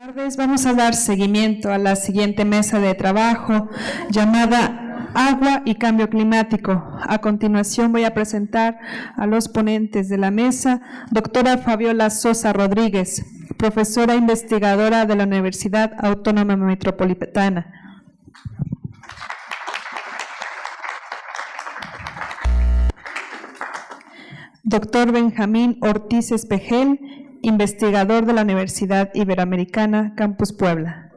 Buenas tardes. Vamos a dar seguimiento a la siguiente mesa de trabajo llamada Agua y Cambio Climático. A continuación voy a presentar a los ponentes de la mesa. Doctora Fabiola Sosa Rodríguez, profesora investigadora de la Universidad Autónoma Metropolitana. Doctor Benjamín Ortiz Espejel, investigador de la Universidad Iberoamericana, Campus Puebla.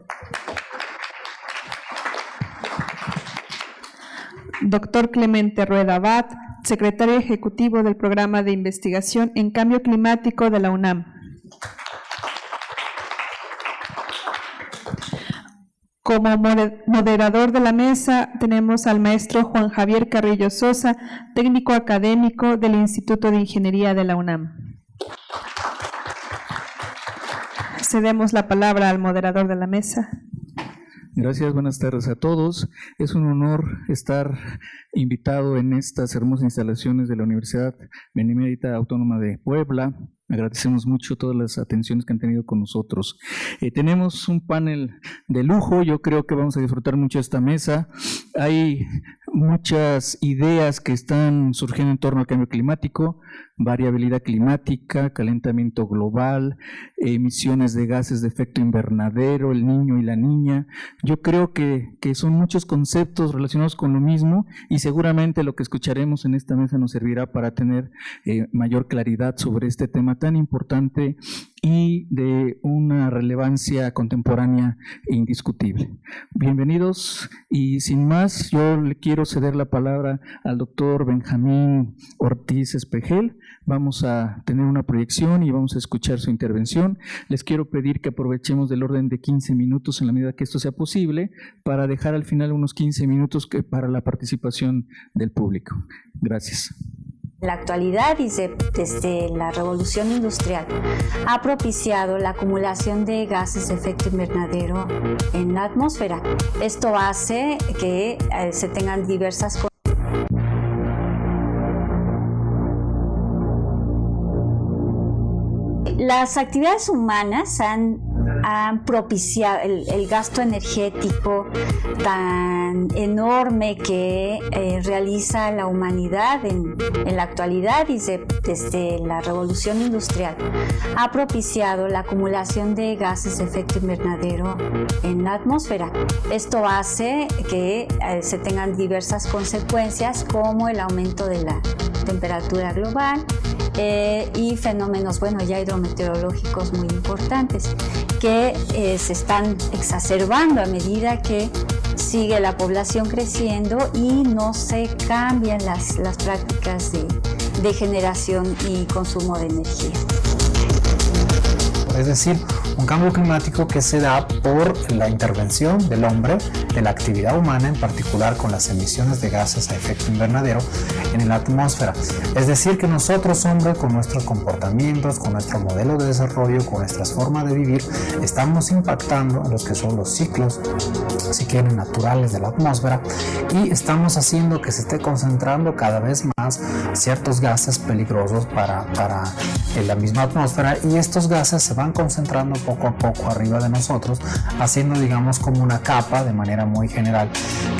Doctor Clemente Rueda Abad, secretario ejecutivo del Programa de Investigación en Cambio Climático de la UNAM. Como moderador de la mesa tenemos al maestro Juan Javier Carrillo Sosa, técnico académico del Instituto de Ingeniería de la UNAM. Cedemos la palabra al moderador de la mesa. Gracias, buenas tardes a todos. Es un honor estar invitado en estas hermosas instalaciones de la Universidad Benemérita Autónoma de Puebla. Agradecemos mucho todas las atenciones que han tenido con nosotros. Tenemos un panel de lujo, yo creo que vamos a disfrutar mucho esta mesa. Hay muchas ideas que están surgiendo en torno al cambio climático, variabilidad climática, calentamiento global, emisiones de gases de efecto invernadero, el niño y la niña. Yo creo que son muchos conceptos relacionados con lo mismo y seguramente lo que escucharemos en esta mesa nos servirá para tener mayor claridad sobre este tema tan importante y de una relevancia contemporánea e indiscutible. Bienvenidos y sin más yo le quiero ceder la palabra al doctor Benjamín Ortiz Espejel. Vamos a tener una proyección y vamos a escuchar su intervención. Les quiero pedir que aprovechemos del orden de 15 minutos en la medida que esto sea posible para dejar al final unos 15 minutos para la participación del público. Gracias. La actualidad y desde la revolución industrial ha propiciado la acumulación de gases de efecto invernadero en la atmósfera. Esto hace que se tengan diversas Las actividades humanas han propiciado el gasto energético tan enorme que realiza la humanidad en la actualidad y desde la revolución industrial. Ha propiciado la acumulación de gases de efecto invernadero en la atmósfera. Esto hace que se tengan diversas consecuencias como el aumento de la temperatura global, y fenómenos, ya hidrometeorológicos muy importantes que se están exacerbando a medida que sigue la población creciendo y no se cambian las prácticas de generación y consumo de energía. Es decir, un cambio climático que se da por la intervención del hombre, de la actividad humana, en particular con las emisiones de gases a efecto invernadero en la atmósfera. Es decir, que nosotros, hombres, con nuestros comportamientos, con nuestro modelo de desarrollo, con nuestras formas de vivir, estamos impactando en los que son los ciclos, si quieren, naturales de la atmósfera, y estamos haciendo que se esté concentrando cada vez más ciertos gases peligrosos para la misma atmósfera, y estos gases se van concentrando poco a poco arriba de nosotros, haciendo, digamos, como una capa de manera muy general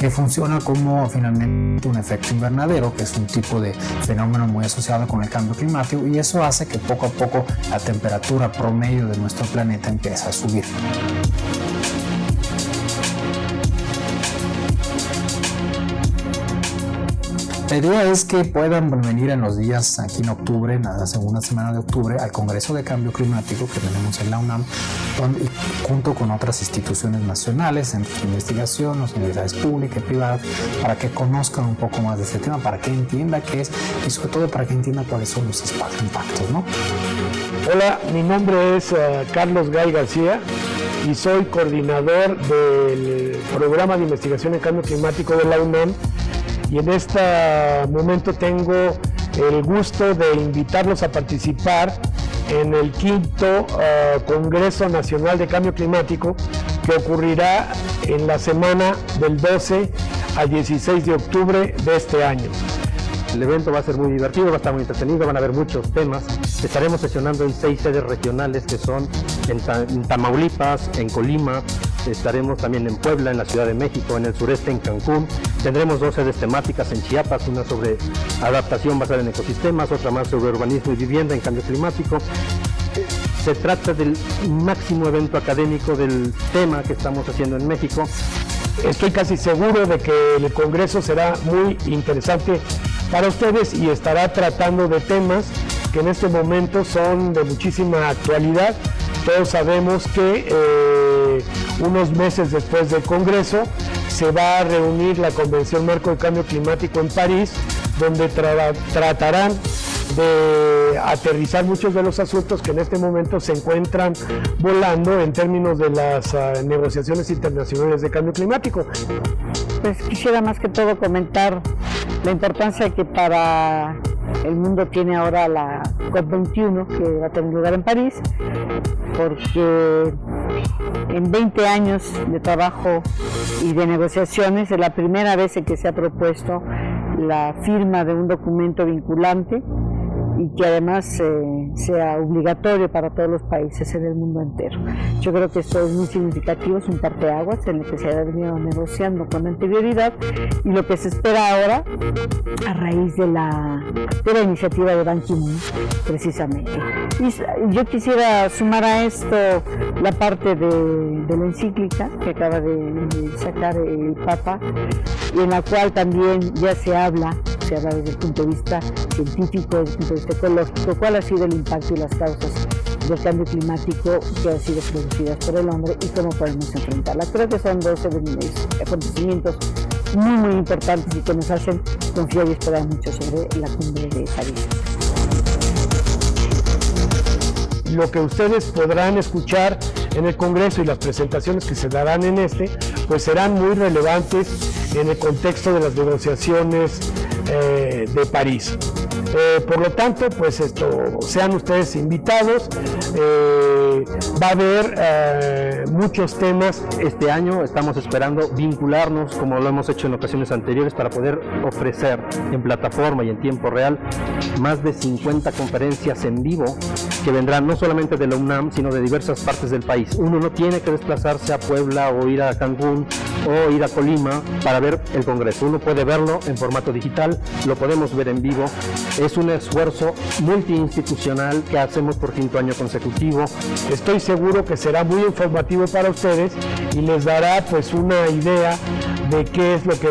que funciona como finalmente un efecto invernadero, que es un tipo de fenómeno muy asociado con el cambio climático, y eso hace que poco a poco la temperatura promedio de nuestro planeta empiece a subir. La idea es que puedan venir en los días, aquí en octubre, en la segunda semana de octubre, al Congreso de Cambio Climático que tenemos en la UNAM, junto con otras instituciones nacionales, centros de investigación, las universidades públicas y privadas, para que conozcan un poco más de este tema, para que entienda qué es y sobre todo para que entienda cuáles son los impactos, ¿no? Hola, mi nombre es Carlos Gay García y soy coordinador del Programa de Investigación en Cambio Climático de la UNAM. Y en este momento tengo el gusto de invitarlos a participar en el 5º Congreso Nacional de Cambio Climático que ocurrirá en la semana del 12 al 16 de octubre de este año. El evento va a ser muy divertido, va a estar muy entretenido, van a haber muchos temas. Estaremos sesionando en 6 sedes regionales que son en Tamaulipas, en Colima, estaremos también en Puebla, en la Ciudad de México, en el sureste, en Cancún. Tendremos 2 sedes temáticas en Chiapas, una sobre adaptación basada en ecosistemas, otra más sobre urbanismo y vivienda en cambio climático. Se trata del máximo evento académico del tema que estamos haciendo en México. Estoy casi seguro de que el Congreso será muy interesante para ustedes y estará tratando de temas que en este momento son de muchísima actualidad. Todos sabemos que unos meses después del Congreso se va a reunir la Convención Marco de Cambio Climático en París, donde tratarán de aterrizar muchos de los asuntos que en este momento se encuentran volando en términos de las negociaciones internacionales de cambio climático. Pues quisiera más que todo comentar la importancia que para el mundo tiene ahora la COP21, que va a tener lugar en París, porque en 20 años de trabajo y de negociaciones es la primera vez en que se ha propuesto la firma de un documento vinculante y que además sea obligatorio para todos los países en el mundo entero. Yo creo que esto es muy significativo, es un parteaguas en el que se ha venido negociando con anterioridad y lo que se espera ahora a raíz de la iniciativa de Ban Ki-moon, precisamente. Y yo quisiera sumar a esto la parte de la encíclica que acaba de sacar el Papa, y en la cual también ya se habla desde el punto de vista científico, desde el punto de vista ecológico, cuál ha sido el impacto y las causas del cambio climático que han sido producidas por el hombre y cómo podemos enfrentarla. Creo que son 2 acontecimientos muy importantes y que nos hacen confiar y esperar mucho sobre la cumbre de París. Lo que ustedes podrán escuchar en el Congreso y las presentaciones que se darán en pues serán muy relevantes en el contexto de las negociaciones de París. Por lo tanto, pues sean ustedes invitados. Va a haber muchos temas. Este año estamos esperando vincularnos, como lo hemos hecho en ocasiones anteriores, para poder ofrecer en plataforma y en tiempo real más de 50 conferencias en vivo que vendrán no solamente de la UNAM, sino de diversas partes del país. Uno no tiene que desplazarse a Puebla o ir a Cancún o ir a Colima para ver el Congreso. Uno puede verlo en formato digital, lo podemos ver en vivo. Es un esfuerzo multiinstitucional que hacemos por 5º año consecutivo. Estoy seguro que será muy informativo para ustedes y les dará pues una idea de qué es lo que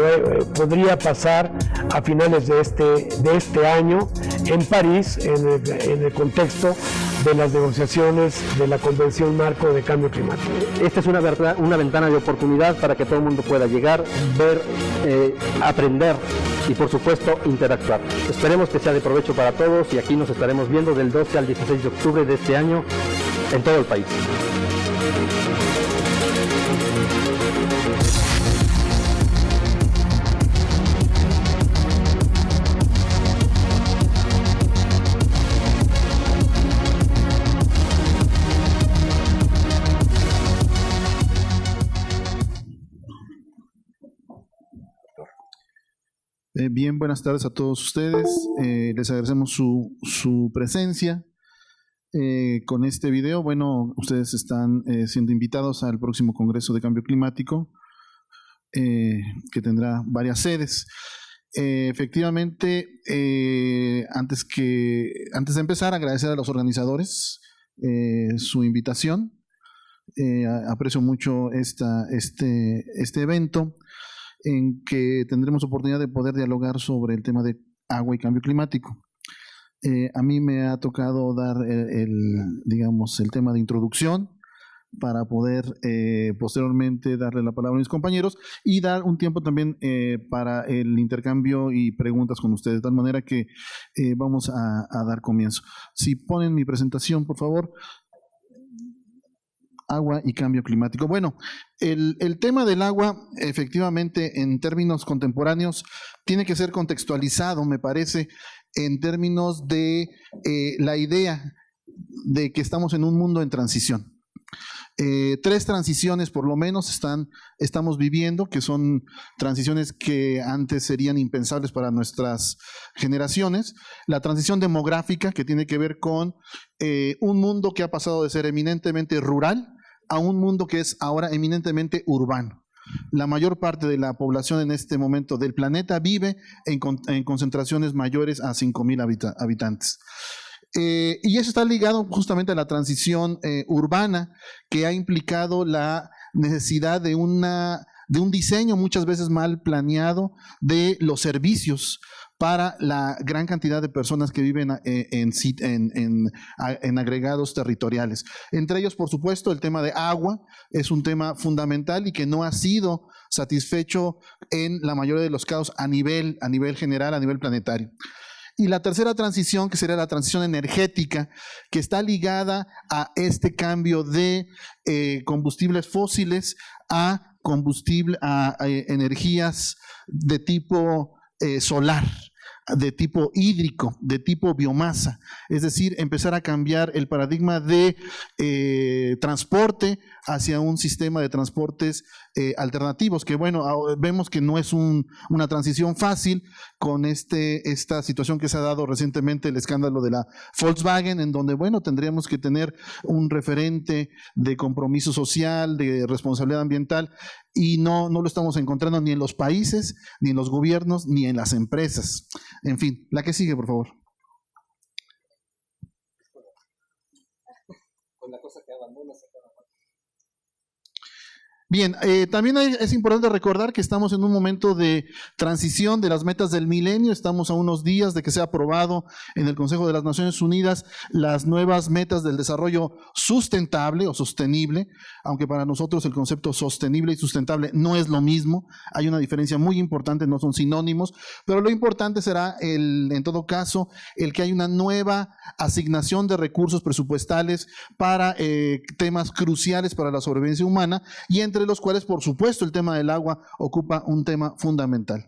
podría pasar a finales de este año en París en el contexto de las negociaciones de la Convención Marco de Cambio Climático. Esta es una ventana de oportunidad para que todo el mundo pueda llegar, ver, aprender y por supuesto interactuar. Esperemos que sea de provecho para todos y aquí nos estaremos viendo del 12 al 16 de octubre de este año en todo el país. Bien, buenas tardes a todos ustedes. Les agradecemos su presencia con este video. Bueno, ustedes están siendo invitados al próximo Congreso de Cambio Climático, que tendrá varias sedes. Efectivamente, antes de empezar, agradecer a los organizadores su invitación. Aprecio mucho este evento, en que tendremos oportunidad de poder dialogar sobre el tema de agua y cambio climático. A mí me ha tocado dar el tema de introducción para poder posteriormente darle la palabra a mis compañeros y dar un tiempo también para el intercambio y preguntas con ustedes, de tal manera que vamos a dar comienzo. Si ponen mi presentación, por favor. Agua y cambio climático. Bueno, el tema del agua, efectivamente, en términos contemporáneos, tiene que ser contextualizado, me parece, en términos de la idea de que estamos en un mundo en transición. 3 transiciones por lo menos estamos viviendo, que son transiciones que antes serían impensables para nuestras generaciones. La transición demográfica, que tiene que ver con un mundo que ha pasado de ser eminentemente rural a un mundo que es ahora eminentemente urbano. La mayor parte de la población en este momento del planeta vive en concentraciones mayores a 5,000 habitantes. Y eso está ligado justamente a la transición urbana, que ha implicado la necesidad de un diseño muchas veces mal planeado de los servicios para la gran cantidad de personas que viven en agregados territoriales. Entre ellos, por supuesto, el tema de agua es un tema fundamental y que no ha sido satisfecho en la mayoría de los casos a nivel general, a nivel planetario. Y la tercera transición, que sería la transición energética, que está ligada a este cambio de combustibles fósiles a energías de tipo solar, de tipo hídrico, de tipo biomasa. Es decir, empezar a cambiar el paradigma de transporte hacia un sistema de transportes alternativos, que bueno, vemos que no es una transición fácil con esta situación que se ha dado recientemente, el escándalo de la Volkswagen, en donde bueno, tendríamos que tener un referente de compromiso social, de responsabilidad ambiental, y no lo estamos encontrando ni en los países, ni en los gobiernos, ni en las empresas. En fin, la que sigue, por favor. Con la cosa que abandona. Bien, también es importante recordar que estamos en un momento de transición de las metas del milenio. Estamos a unos días de que sea aprobado en el Consejo de las Naciones Unidas las nuevas metas del desarrollo sustentable o sostenible, aunque para nosotros el concepto sostenible y sustentable no es lo mismo. Hay una diferencia muy importante, no son sinónimos, pero lo importante será, en todo caso, el que hay una nueva asignación de recursos presupuestales para temas cruciales para la sobrevivencia humana, y entre los cuales, por supuesto, el tema del agua ocupa un tema fundamental.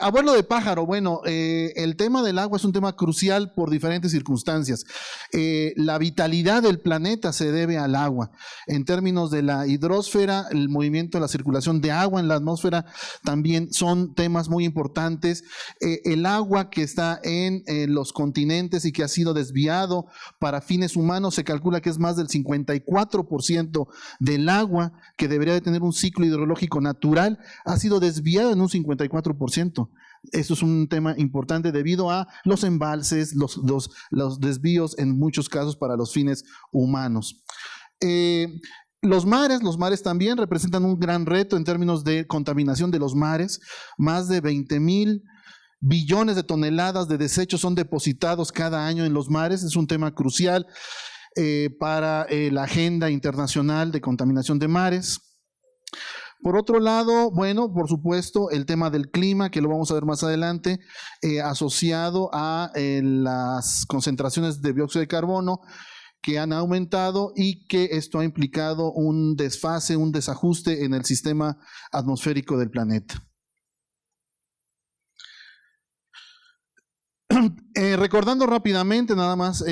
Abuelo de pájaro, bueno, el tema del agua es un tema crucial por diferentes circunstancias. La vitalidad del planeta se debe al agua. En términos de la hidrosfera, el movimiento de la circulación de agua en la atmósfera también son temas muy importantes. El agua que está en los continentes y que ha sido desviado para fines humanos, se calcula que es más del 54% del agua que debería de tener un ciclo hidrológico natural, ha sido desviado en un 54%. Esto es un tema importante debido a los embalses, los desvíos en muchos casos para los fines humanos. Los mares también representan un gran reto en términos de contaminación de los mares. Más de 20,000 billones de toneladas de desechos son depositados cada año en los mares. Es un tema crucial para la agenda internacional de contaminación de mares. Por otro lado, bueno, por supuesto, el tema del clima, que lo vamos a ver más adelante, asociado a las concentraciones de dióxido de carbono que han aumentado y que esto ha implicado un desfase, un desajuste en el sistema atmosférico del planeta. Recordando rápidamente, nada más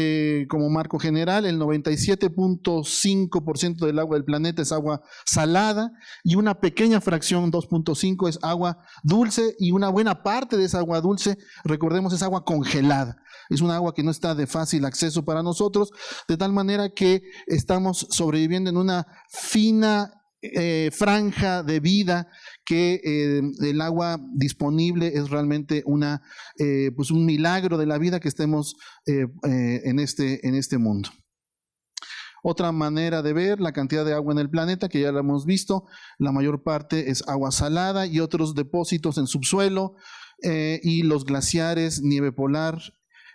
como marco general, el 97.5% del agua del planeta es agua salada y una pequeña fracción, 2.5, es agua dulce, y una buena parte de esa agua dulce, recordemos, es agua congelada. Es un agua que no está de fácil acceso para nosotros, de tal manera que estamos sobreviviendo en una fina franja de vida, que el agua disponible es realmente pues un milagro de la vida que estemos en este mundo. Otra manera de ver la cantidad de agua en el planeta, que ya lo hemos visto, la mayor parte es agua salada y otros depósitos en subsuelo y los glaciares, nieve polar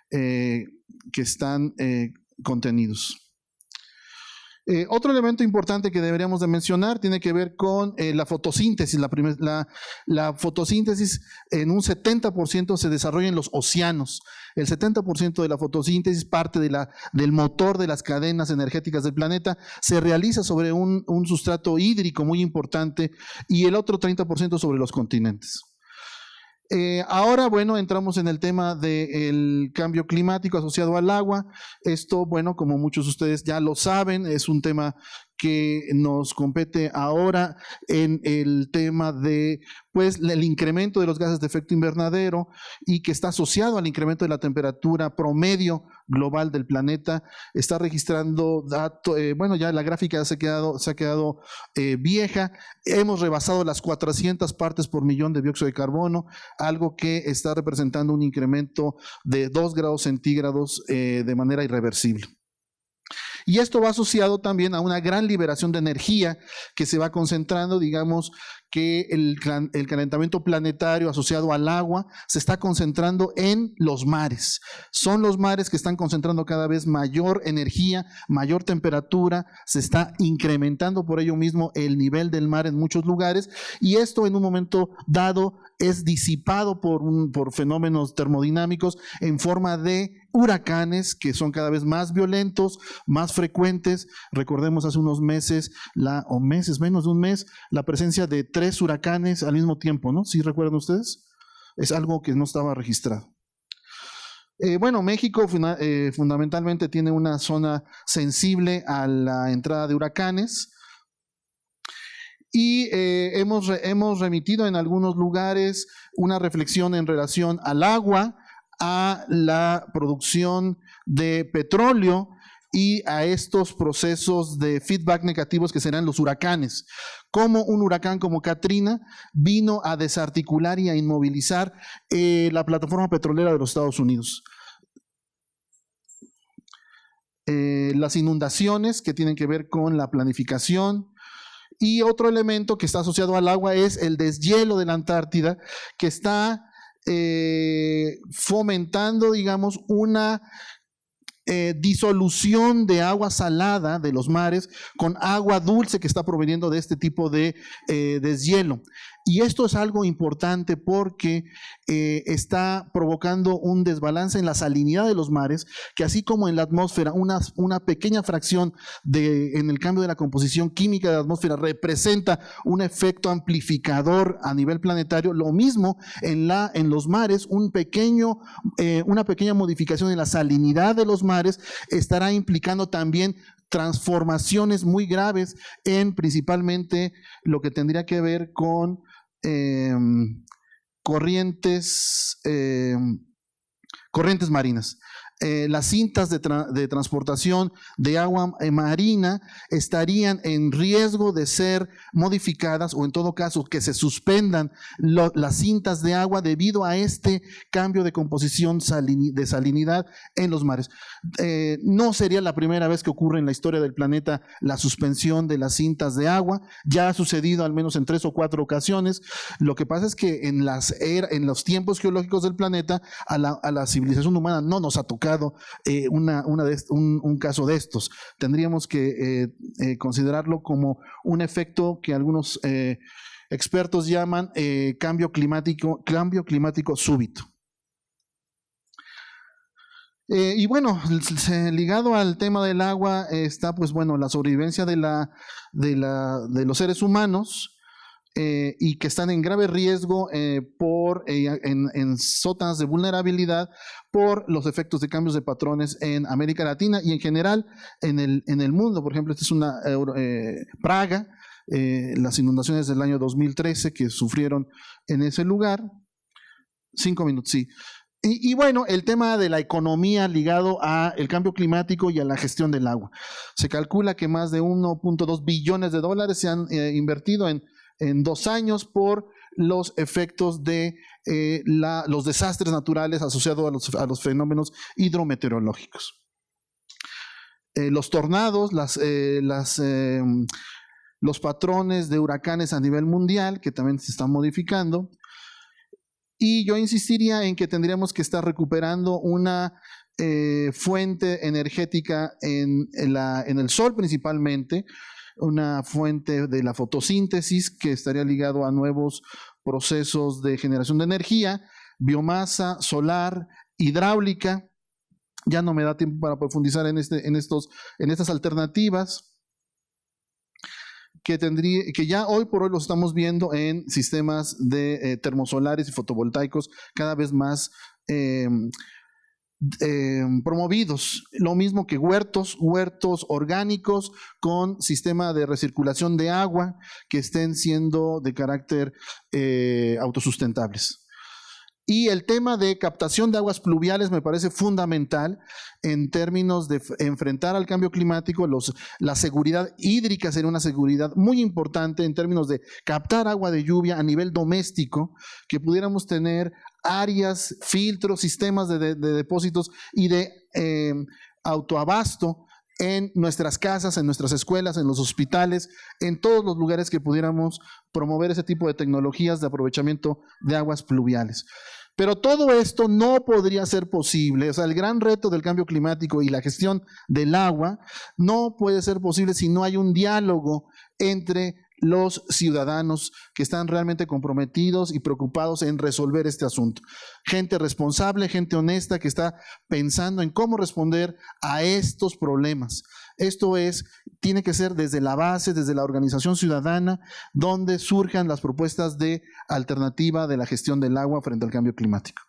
que están contenidos. Otro elemento importante que deberíamos de mencionar tiene que ver con la fotosíntesis. La fotosíntesis en un 70% se desarrolla en los océanos. El 70% de la fotosíntesis, parte del motor de las cadenas energéticas del planeta, se realiza sobre un sustrato hídrico muy importante, y el otro 30% sobre los continentes. Ahora, bueno, entramos en el tema del cambio climático asociado al agua. Esto, bueno, como muchos de ustedes ya lo saben, es un tema que nos compete ahora en el tema de pues el incremento de los gases de efecto invernadero y que está asociado al incremento de la temperatura promedio global del planeta. Está registrando datos, bueno, ya la gráfica se ha quedado vieja. Hemos rebasado las 400 partes por millón de dióxido de carbono, algo que está representando un incremento de 2 grados centígrados de manera irreversible. Y esto va asociado también a una gran liberación de energía que se va concentrando, digamos que el calentamiento planetario asociado al agua se está concentrando en los mares. Son los mares que están concentrando cada vez mayor energía, mayor temperatura, se está incrementando por ello mismo el nivel del mar en muchos lugares, y esto en un momento dado es disipado por fenómenos termodinámicos en forma de huracanes que son cada vez más violentos, más frecuentes. Recordemos hace unos meses, menos de un mes, la presencia de 3 huracanes al mismo tiempo, ¿no? ¿Sí recuerdan ustedes? Es algo que no estaba registrado. Bueno, México fundamentalmente tiene una zona sensible a la entrada de huracanes. Y hemos remitido en algunos lugares una reflexión en relación al agua, a la producción de petróleo y a estos procesos de feedback negativos que serán los huracanes. Como un huracán como Katrina vino a desarticular y a inmovilizar la plataforma petrolera de los Estados Unidos. Las inundaciones que tienen que ver con la planificación. Y otro elemento que está asociado al agua es el deshielo de la Antártida, que está fomentando, digamos, una disolución de agua salada de los mares con agua dulce que está proveniendo de este tipo de deshielo. Y esto es algo importante porque está provocando un desbalance en la salinidad de los mares, que así como en la atmósfera una pequeña fracción en el cambio de la composición química de la atmósfera representa un efecto amplificador a nivel planetario, lo mismo en los mares, una pequeña modificación en la salinidad de los mares estará implicando también transformaciones muy graves en principalmente lo que tendría que ver con corrientes marinas. Las cintas de transportación de agua marina estarían en riesgo de ser modificadas, o en todo caso que se suspendan las cintas de agua debido a este cambio de composición de salinidad en los mares. No sería la primera vez que ocurre en la historia del planeta la suspensión de las cintas de agua. Ya ha sucedido al menos en 3 o 4 ocasiones. Lo que pasa es que en los tiempos geológicos del planeta a la civilización humana no nos ha tocado un caso de estos. Tendríamos que considerarlo como un efecto que algunos expertos llaman cambio climático súbito. Y bueno, ligado al tema del agua está pues bueno la sobrevivencia de los seres humanos, y que están en grave riesgo en zonas de vulnerabilidad por los efectos de cambios de patrones en América Latina y en general en el mundo. Por ejemplo, esta es una Praga, las inundaciones del año 2013 que sufrieron en ese lugar. 5 minutos, sí. Y bueno, el tema de la economía ligado al cambio climático y a la gestión del agua. Se calcula que más de 1.2 billones de dólares se han invertido en 2 años por los efectos de los desastres naturales asociados a los fenómenos hidrometeorológicos. Los tornados, los patrones de huracanes a nivel mundial, que también se están modificando. Y yo insistiría en que tendríamos que estar recuperando una fuente energética en el sol principalmente, una fuente de la fotosíntesis que estaría ligado a nuevos procesos de generación de energía, biomasa, solar, hidráulica. Ya no me da tiempo para profundizar en estas alternativas que ya hoy por hoy los estamos viendo en sistemas de termosolares y fotovoltaicos cada vez más promovidos, lo mismo que huertos orgánicos con sistema de recirculación de agua que estén siendo de carácter autosustentables. Y el tema de captación de aguas pluviales me parece fundamental en términos de enfrentar al cambio climático. La seguridad hídrica sería una seguridad muy importante en términos de captar agua de lluvia a nivel doméstico, que pudiéramos tener áreas, filtros, sistemas de depósitos y de autoabasto en nuestras casas, en nuestras escuelas, en los hospitales, en todos los lugares que pudiéramos promover ese tipo de tecnologías de aprovechamiento de aguas pluviales. Pero todo esto no podría ser posible, o sea, el gran reto del cambio climático y la gestión del agua no puede ser posible si no hay un diálogo entre los ciudadanos que están realmente comprometidos y preocupados en resolver este asunto. Gente responsable, gente honesta que está pensando en cómo responder a estos problemas. Esto tiene que ser desde la base, desde la organización ciudadana, donde surjan las propuestas de alternativa de la gestión del agua frente al cambio climático.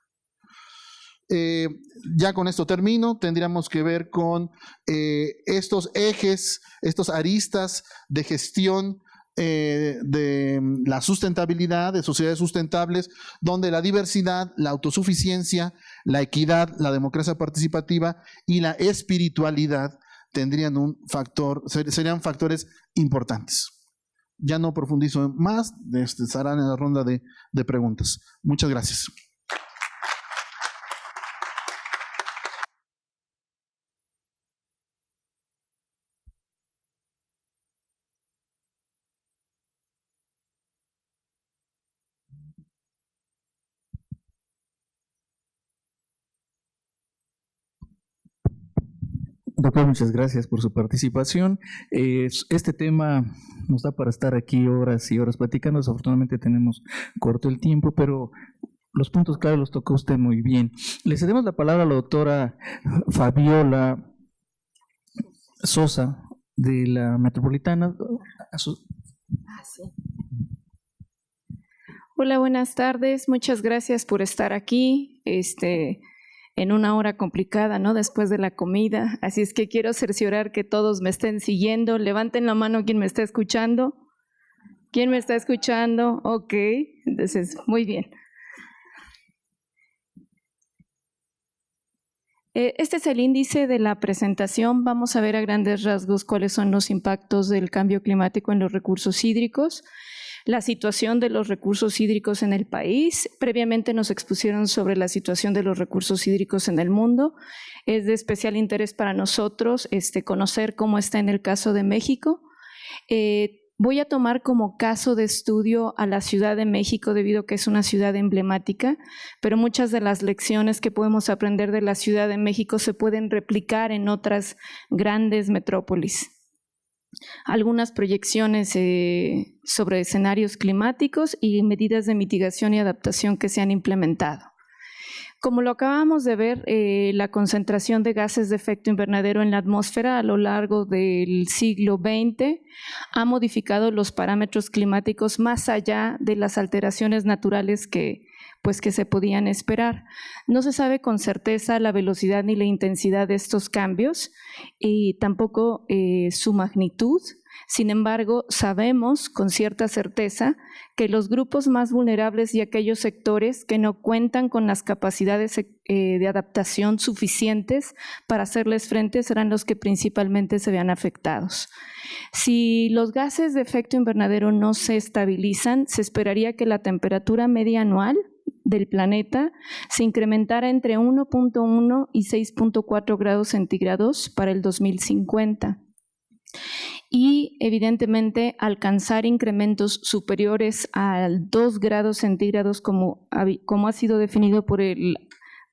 Ya con esto termino. Tendríamos que ver con estos ejes, estos aristas de gestión de la sustentabilidad, de sociedades sustentables, donde la diversidad, la autosuficiencia, la equidad, la democracia participativa y la espiritualidad tendrían serían factores importantes. Ya no profundizo más, estarán en la ronda de preguntas. Muchas gracias. Doctor, muchas gracias por su participación. Este tema nos da para estar aquí horas y horas platicando. Desafortunadamente tenemos corto el tiempo, pero los puntos clave los tocó usted muy bien. Le cedemos la palabra a la doctora Fabiola Sosa de la Metropolitana. Hola, buenas tardes. Muchas gracias por estar aquí. En una hora complicada, ¿no? Después de la comida. Así es que quiero cerciorar que todos me estén siguiendo. Levanten la mano quien me está escuchando. ¿Quién me está escuchando? Ok, entonces, muy bien. Este es el índice de la presentación. Vamos a ver a grandes rasgos cuáles son los impactos del cambio climático en los recursos hídricos. La situación de los recursos hídricos en el país. Previamente nos expusieron sobre la situación de los recursos hídricos en el mundo. Es de especial interés para nosotros conocer cómo está en el caso de México. Voy a tomar como caso de estudio a la Ciudad de México debido a que es una ciudad emblemática, pero muchas de las lecciones que podemos aprender de la Ciudad de México se pueden replicar en otras grandes metrópolis. Algunas proyecciones sobre escenarios climáticos y medidas de mitigación y adaptación que se han implementado. Como lo acabamos de ver, la concentración de gases de efecto invernadero en la atmósfera a lo largo del siglo XX ha modificado los parámetros climáticos más allá de las alteraciones naturales que se podían esperar. No se sabe con certeza la velocidad ni la intensidad de estos cambios y tampoco su magnitud. Sin embargo, sabemos con cierta certeza que los grupos más vulnerables y aquellos sectores que no cuentan con las capacidades de adaptación suficientes para hacerles frente serán los que principalmente se vean afectados. Si los gases de efecto invernadero no se estabilizan, se esperaría que la temperatura media anual del planeta se incrementara entre 1.1 y 6.4 grados centígrados para el 2050 y evidentemente alcanzar incrementos superiores a 2 grados centígrados como ha sido definido por el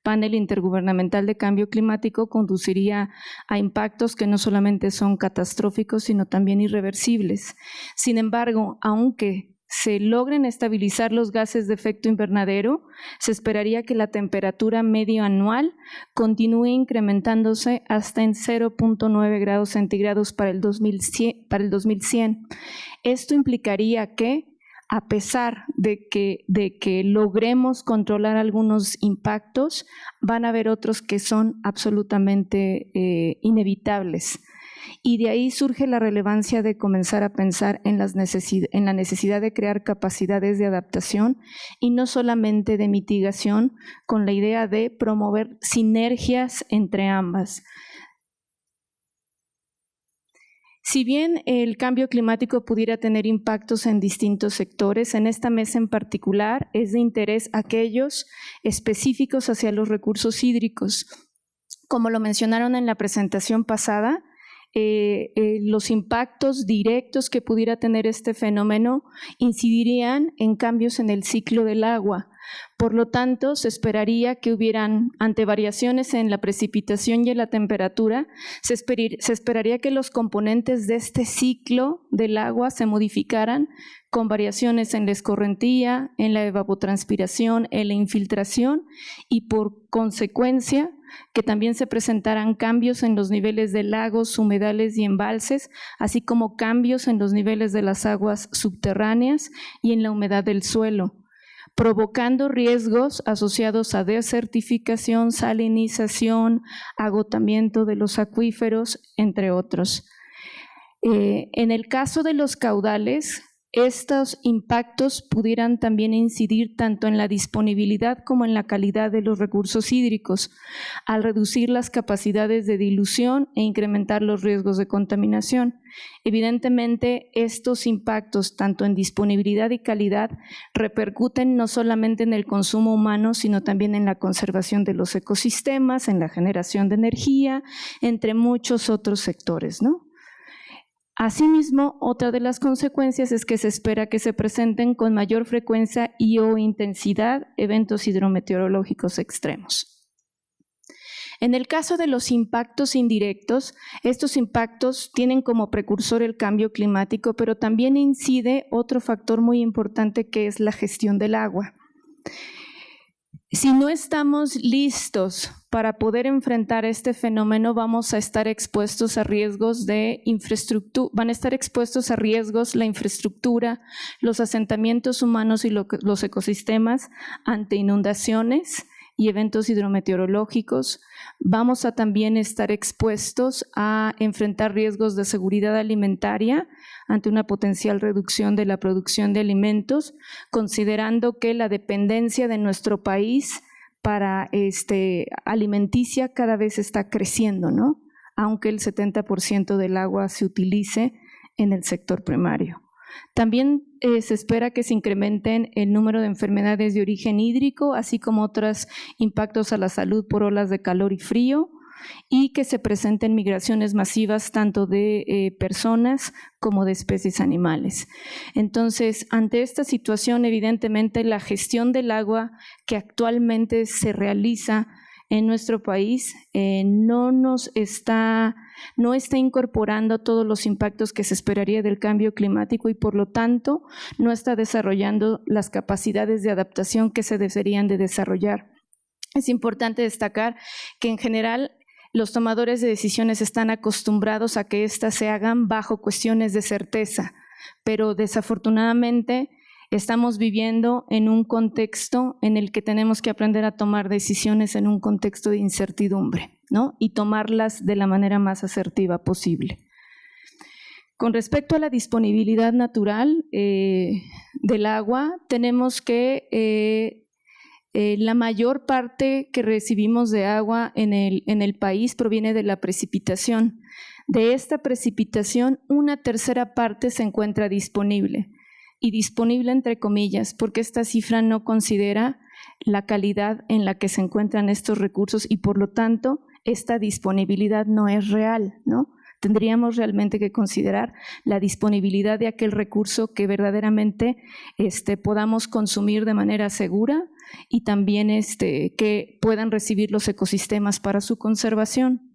Panel Intergubernamental de Cambio Climático conduciría a impactos que no solamente son catastróficos sino también irreversibles. Sin embargo, aunque se logren estabilizar los gases de efecto invernadero, se esperaría que la temperatura media anual continúe incrementándose hasta en 0.9 grados centígrados para el 2100. Esto implicaría que a pesar de que logremos controlar algunos impactos, van a haber otros que son absolutamente inevitables. Y de ahí surge la relevancia de comenzar a pensar en la necesidad de crear capacidades de adaptación y no solamente de mitigación, con la idea de promover sinergias entre ambas. Si bien el cambio climático pudiera tener impactos en distintos sectores, en esta mesa en particular es de interés aquellos específicos hacia los recursos hídricos. Como lo mencionaron en la presentación pasada, los impactos directos que pudiera tener este fenómeno incidirían en cambios en el ciclo del agua. Por lo tanto, se esperaría que hubieran, ante variaciones en la precipitación y en la temperatura, se esperaría que los componentes de este ciclo del agua se modificaran con variaciones en la escorrentía, en la evapotranspiración, en la infiltración y por consecuencia que también se presentaran cambios en los niveles de lagos, humedales y embalses, así como cambios en los niveles de las aguas subterráneas y en la humedad del suelo, provocando riesgos asociados a desertificación, salinización, agotamiento de los acuíferos, entre otros. En el caso de los caudales, estos impactos pudieran también incidir tanto en la disponibilidad como en la calidad de los recursos hídricos, al reducir las capacidades de dilución e incrementar los riesgos de contaminación. Evidentemente, estos impactos, tanto en disponibilidad y calidad, repercuten no solamente en el consumo humano, sino también en la conservación de los ecosistemas, en la generación de energía, entre muchos otros sectores, ¿no? Asimismo, otra de las consecuencias es que se espera que se presenten con mayor frecuencia y o intensidad eventos hidrometeorológicos extremos. En el caso de los impactos indirectos, estos impactos tienen como precursor el cambio climático, pero también incide otro factor muy importante que es la gestión del agua. Si no estamos listos para poder enfrentar este fenómeno, vamos a estar expuestos a riesgos de infraestructura, van a estar expuestos a riesgos la infraestructura, los asentamientos humanos y los ecosistemas ante inundaciones y eventos hidrometeorológicos. Vamos a también estar expuestos a enfrentar riesgos de seguridad alimentaria ante una potencial reducción de la producción de alimentos, considerando que la dependencia de nuestro país para alimenticia cada vez está creciendo, ¿no? Aunque el 70% del agua se utilice en el sector primario. También se espera que se incrementen el número de enfermedades de origen hídrico, así como otros impactos a la salud por olas de calor y frío, y que se presenten migraciones masivas tanto de personas como de especies animales. Entonces, ante esta situación, evidentemente, la gestión del agua que actualmente se realiza en nuestro país no está incorporando todos los impactos que se esperaría del cambio climático y por lo tanto no está desarrollando las capacidades de adaptación que se deberían de desarrollar. Es importante destacar que en general los tomadores de decisiones están acostumbrados a que éstas se hagan bajo cuestiones de certeza, pero desafortunadamente estamos viviendo en un contexto en el que tenemos que aprender a tomar decisiones en un contexto de incertidumbre, ¿no? Y tomarlas de la manera más asertiva posible. Con respecto a la disponibilidad natural del agua, tenemos que la mayor parte que recibimos de agua en el país proviene de la precipitación. De esta precipitación, una tercera parte se encuentra disponible. Y disponible entre comillas, porque esta cifra no considera la calidad en la que se encuentran estos recursos y por lo tanto esta disponibilidad no es real, ¿no? Tendríamos realmente que considerar la disponibilidad de aquel recurso que verdaderamente podamos consumir de manera segura y también que puedan recibir los ecosistemas para su conservación.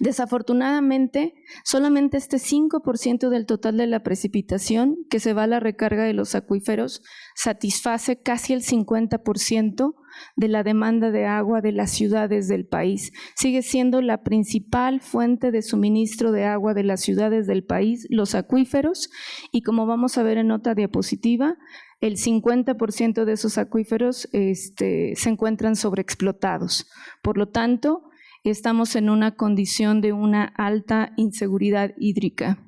Desafortunadamente, solamente este 5% del total de la precipitación que se va a la recarga de los acuíferos satisface casi el 50% de la demanda de agua de las ciudades del país. Sigue siendo la principal fuente de suministro de agua de las ciudades del país, los acuíferos, y como vamos a ver en otra diapositiva, el 50% de esos acuíferos se encuentran sobreexplotados. Por lo tanto, estamos en una condición de una alta inseguridad hídrica.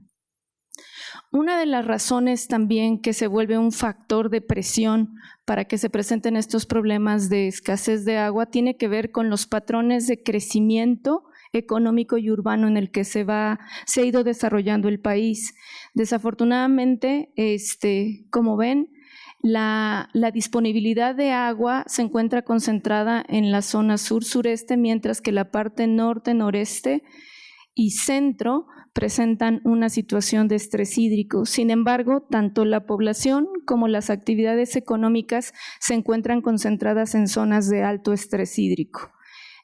Una de las razones también que se vuelve un factor de presión para que se presenten estos problemas de escasez de agua tiene que ver con los patrones de crecimiento económico y urbano en el que se ha ido desarrollando el país. Desafortunadamente, como ven, la disponibilidad de agua se encuentra concentrada en la zona sur-sureste, mientras que la parte norte, noreste y centro presentan una situación de estrés hídrico. Sin embargo, tanto la población como las actividades económicas se encuentran concentradas en zonas de alto estrés hídrico.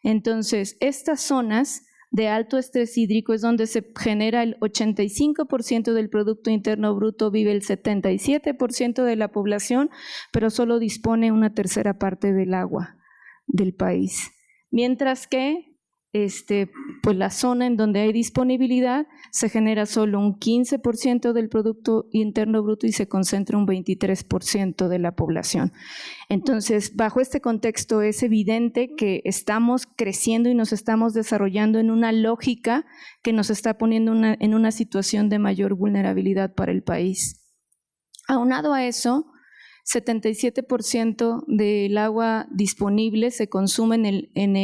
Entonces, estas zonas de alto estrés hídrico es donde se genera el 85% del Producto Interno Bruto, vive el 77% de la población, pero solo dispone una tercera parte del agua del país. Mientras que pues la zona en donde hay disponibilidad se genera solo un 15% del Producto Interno Bruto y se concentra un 23% de la población. Entonces, bajo este contexto es evidente que estamos creciendo y nos estamos desarrollando en una lógica que nos está poniendo en una situación de mayor vulnerabilidad para el país. Aunado a eso, 77% del agua disponible se consume en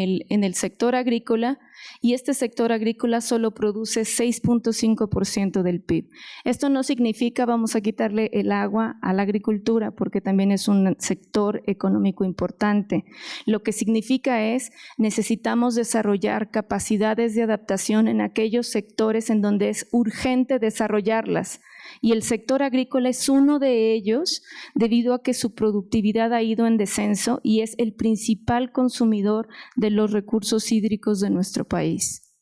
el sector agrícola y este sector agrícola solo produce 6.5% del PIB. Esto no significa vamos a quitarle el agua a la agricultura porque también es un sector económico importante. Lo que significa es necesitamos desarrollar capacidades de adaptación en aquellos sectores en donde es urgente desarrollarlas. Y el sector agrícola es uno de ellos debido a que su productividad ha ido en descenso y es el principal consumidor de los recursos hídricos de nuestro país.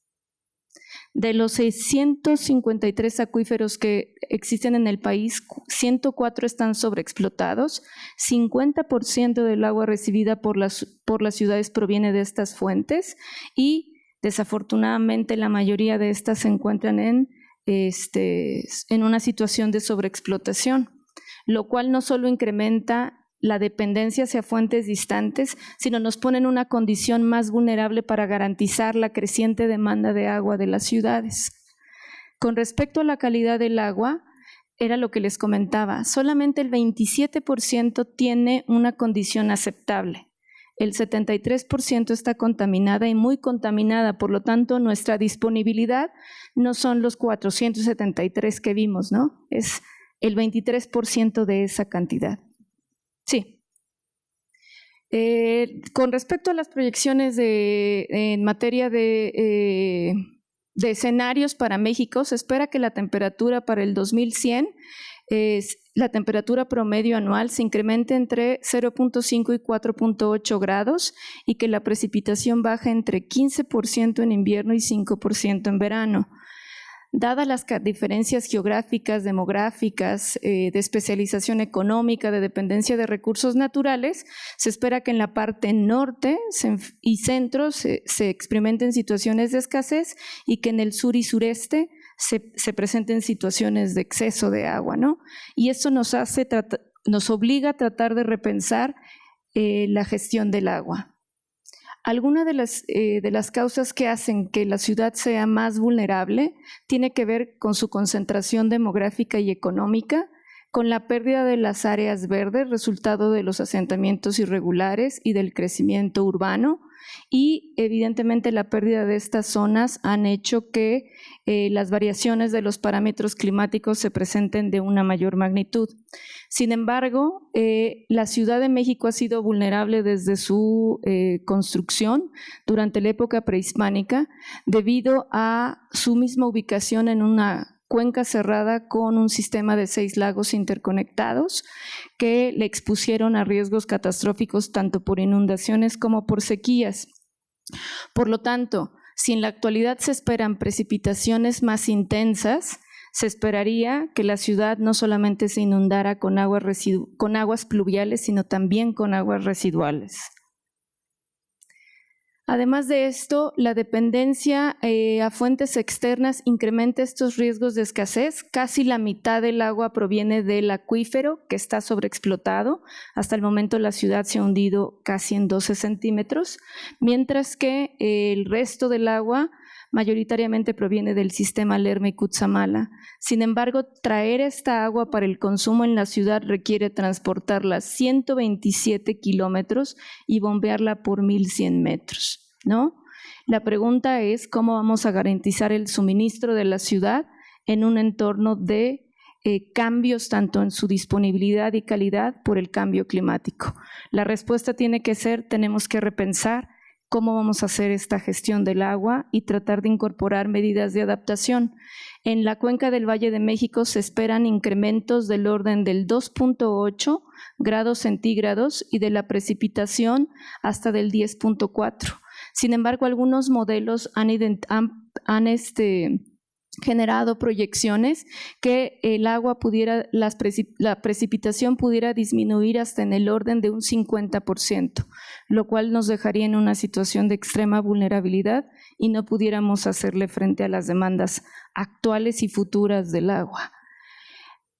De los 653 acuíferos que existen en el país, 104 están sobreexplotados, 50% del agua recibida por las ciudades proviene de estas fuentes y desafortunadamente la mayoría de estas se encuentran en una situación de sobreexplotación, lo cual no solo incrementa la dependencia hacia fuentes distantes, sino nos pone en una condición más vulnerable para garantizar la creciente demanda de agua de las ciudades. Con respecto a la calidad del agua, era lo que les comentaba, solamente el 27% tiene una condición aceptable. El 73% está contaminada y muy contaminada, por lo tanto nuestra disponibilidad no son los 473 que vimos, ¿no? Es el 23% de esa cantidad. Sí. Con respecto a las proyecciones en materia de escenarios para México, se espera que la temperatura para el 2100 la temperatura promedio anual se incremente entre 0.5 y 4.8 grados y que la precipitación baje entre 15% en invierno y 5% en verano. Dadas las diferencias geográficas, demográficas, de especialización económica, de dependencia de recursos naturales, se espera que en la parte norte y centro se experimenten situaciones de escasez y que en el sur y sureste se presenten situaciones de exceso de agua, ¿no? Y esto nos obliga a tratar de repensar la gestión del agua. Alguna de las causas que hacen que la ciudad sea más vulnerable tiene que ver con su concentración demográfica y económica, con la pérdida de las áreas verdes, resultado de los asentamientos irregulares y del crecimiento urbano, y evidentemente la pérdida de estas zonas han hecho que las variaciones de los parámetros climáticos se presenten de una mayor magnitud. Sin embargo, la Ciudad de México ha sido vulnerable desde su construcción durante la época prehispánica debido a su misma ubicación en una cuenca cerrada con un sistema de 6 lagos interconectados que le expusieron a riesgos catastróficos tanto por inundaciones como por sequías. Por lo tanto, si en la actualidad se esperan precipitaciones más intensas, se esperaría que la ciudad no solamente se inundara con aguas pluviales, sino también con aguas residuales. Además de esto, la dependencia a fuentes externas incrementa estos riesgos de escasez. Casi la mitad del agua proviene del acuífero, que está sobreexplotado. Hasta el momento la ciudad se ha hundido casi en 12 centímetros, mientras que el resto del agua mayoritariamente proviene del sistema Lerma y Cutzamala. Sin embargo, traer esta agua para el consumo en la ciudad requiere transportarla 127 kilómetros y bombearla por 1,100 metros, ¿no? La pregunta es cómo vamos a garantizar el suministro de la ciudad en un entorno de cambios tanto en su disponibilidad y calidad por el cambio climático. La respuesta tiene que ser, tenemos que repensar cómo vamos a hacer esta gestión del agua y tratar de incorporar medidas de adaptación. En la cuenca del Valle de México se esperan incrementos del orden del 2.8 grados centígrados y de la precipitación hasta del 10.4. Sin embargo, algunos modelos han generado proyecciones que el agua pudiera, la precipitación pudiera disminuir hasta en el orden de un 50%, lo cual nos dejaría en una situación de extrema vulnerabilidad y no pudiéramos hacerle frente a las demandas actuales y futuras del agua.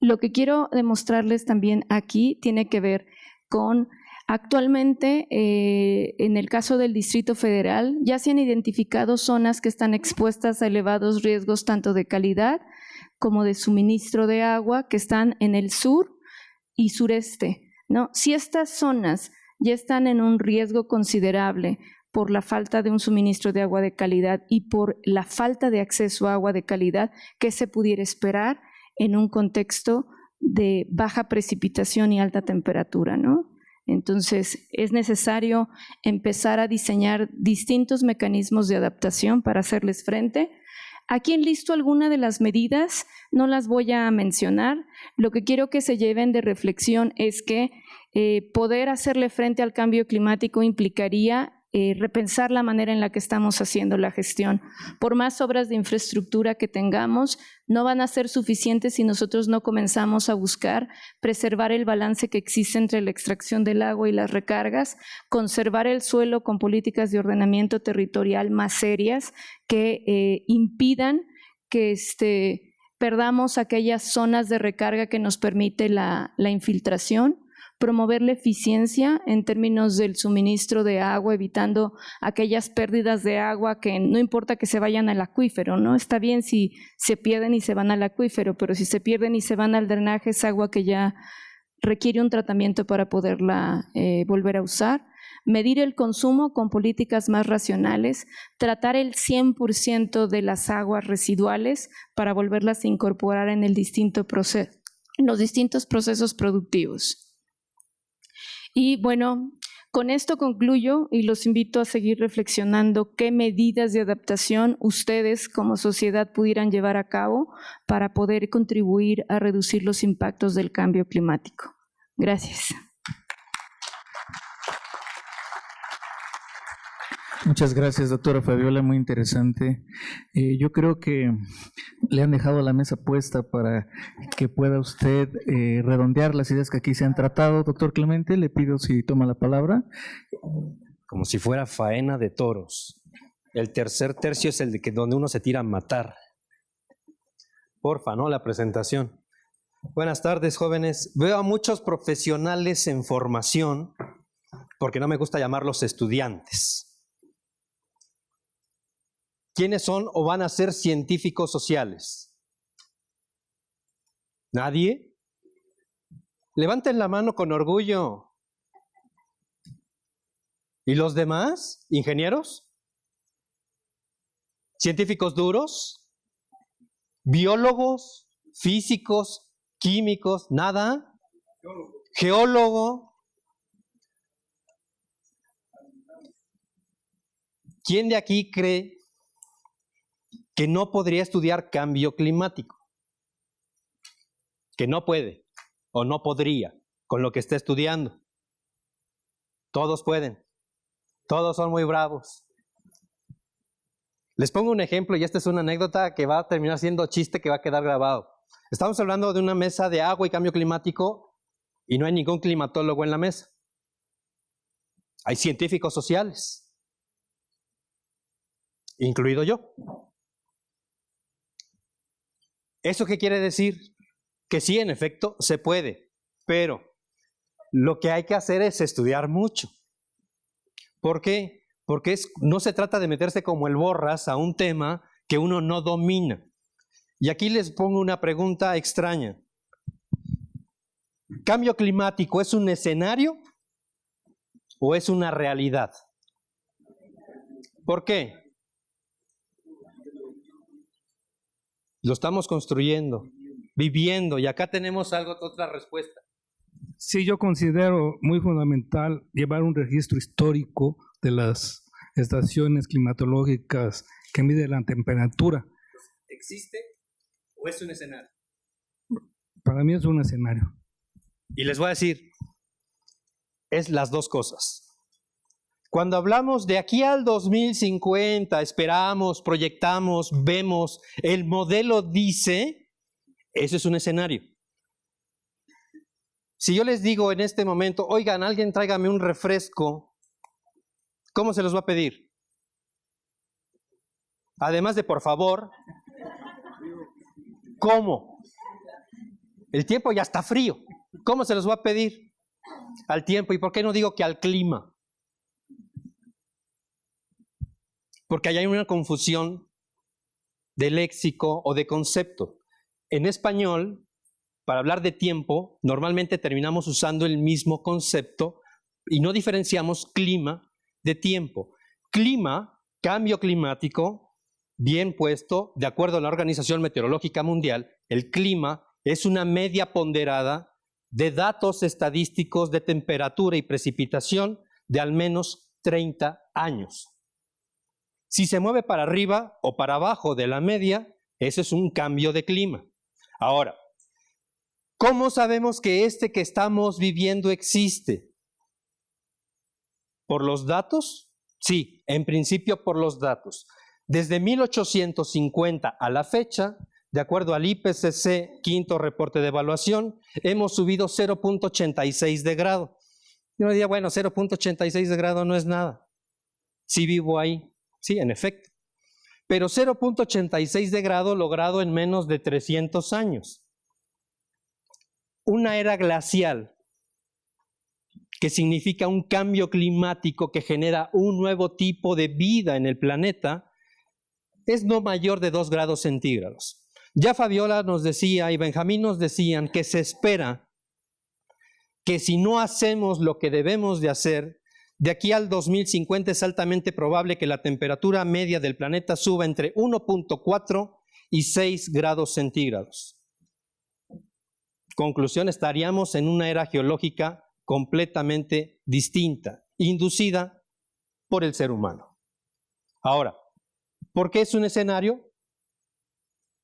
Lo que quiero demostrarles también aquí tiene que ver con actualmente, en el caso del Distrito Federal, ya se han identificado zonas que están expuestas a elevados riesgos tanto de calidad como de suministro de agua, que están en el sur y sureste, ¿no? Si estas zonas ya están en un riesgo considerable por la falta de un suministro de agua de calidad y por la falta de acceso a agua de calidad, ¿qué se pudiera esperar en un contexto de baja precipitación y alta temperatura, ¿no? Entonces, es necesario empezar a diseñar distintos mecanismos de adaptación para hacerles frente. Aquí enlisto algunas de las medidas, no las voy a mencionar. Lo que quiero que se lleven de reflexión es que poder hacerle frente al cambio climático implicaría repensar la manera en la que estamos haciendo la gestión. Por más obras de infraestructura que tengamos, no van a ser suficientes si nosotros no comenzamos a buscar preservar el balance que existe entre la extracción del agua y las recargas, conservar el suelo con políticas de ordenamiento territorial más serias que impidan que perdamos aquellas zonas de recarga que nos permite la infiltración, promover la eficiencia en términos del suministro de agua, evitando aquellas pérdidas de agua que no importa que se vayan al acuífero, ¿no? Está bien si se pierden y se van al acuífero, pero si se pierden y se van al drenaje es agua que ya requiere un tratamiento para poderla volver a usar. Medir el consumo con políticas más racionales, tratar el 100% de las aguas residuales para volverlas a incorporar en los distintos procesos productivos. Y bueno, con esto concluyo y los invito a seguir reflexionando qué medidas de adaptación ustedes como sociedad pudieran llevar a cabo para poder contribuir a reducir los impactos del cambio climático. Gracias. Muchas gracias, doctora Fabiola, muy interesante. Yo creo que le han dejado la mesa puesta para que pueda usted redondear las ideas que aquí se han tratado. Doctor Clemente, le pido si toma la palabra. Como si fuera faena de toros. El tercer tercio es el de donde uno se tira a matar. Porfa, ¿no? La presentación. Buenas tardes, jóvenes. Veo a muchos profesionales en formación, porque no me gusta llamarlos estudiantes. ¿Quiénes son o van a ser científicos sociales? ¿Nadie? Levanten la mano con orgullo. ¿Y los demás? ¿Ingenieros? ¿Científicos duros? ¿Biólogos? ¿Físicos? ¿Químicos? ¿Nada? ¿Geólogo? ¿Quién de aquí cree que no podría estudiar cambio climático? Que no puede o no podría con lo que está estudiando. Todos pueden. Todos son muy bravos. Les pongo un ejemplo y esta es una anécdota que va a terminar siendo chiste que va a quedar grabado. Estamos hablando de una mesa de agua y cambio climático y no hay ningún climatólogo en la mesa. Hay científicos sociales. incluido yo. ¿Eso qué quiere decir? Que sí, en efecto, se puede, pero lo que hay que hacer es estudiar mucho. ¿Por qué? Porque no se trata de meterse como el borras a un tema que uno no domina. Y aquí les pongo una pregunta extraña. ¿Cambio climático es un escenario o es una realidad? ¿Por qué? Lo estamos construyendo, viviendo, y acá tenemos otra respuesta. Sí, yo considero muy fundamental llevar un registro histórico de las estaciones climatológicas que miden la temperatura. ¿Existe o es un escenario? Para mí es un escenario. Y les voy a decir, es las dos cosas. Cuando hablamos de aquí al 2050, esperamos, proyectamos, vemos, el modelo dice, eso es un escenario. Si yo les digo en este momento, oigan, alguien tráigame un refresco, ¿cómo se los va a pedir? Además de por favor, ¿cómo? El tiempo ya está frío. ¿Cómo se los va a pedir? Al tiempo. ¿Y por qué no digo que al clima? Porque ahí hay una confusión de léxico o de concepto. En español, para hablar de tiempo, normalmente terminamos usando el mismo concepto y no diferenciamos clima de tiempo. Clima, cambio climático, bien puesto, de acuerdo a la Organización Meteorológica Mundial, el clima es una media ponderada de datos estadísticos de temperatura y precipitación de al menos 30 años. Si se mueve para arriba o para abajo de la media, eso es un cambio de clima. Ahora, ¿cómo sabemos que que estamos viviendo existe? ¿Por los datos? Sí, en principio por los datos. Desde 1850 a la fecha, de acuerdo al IPCC, quinto reporte de evaluación, hemos subido 0.86 de grado. Yo diría, bueno, 0.86 de grado no es nada. Sí vivo ahí, sí, en efecto. Pero 0.86 de grado logrado en menos de 300 años. Una era glacial, que significa un cambio climático que genera un nuevo tipo de vida en el planeta, es no mayor de 2 grados centígrados. Ya Fabiola nos decía y Benjamín nos decían que se espera que si no hacemos lo que debemos de hacer, de aquí al 2050 es altamente probable que la temperatura media del planeta suba entre 1.4 y 6 grados centígrados. Conclusión, estaríamos en una era geológica completamente distinta, inducida por el ser humano. Ahora, ¿por qué es un escenario?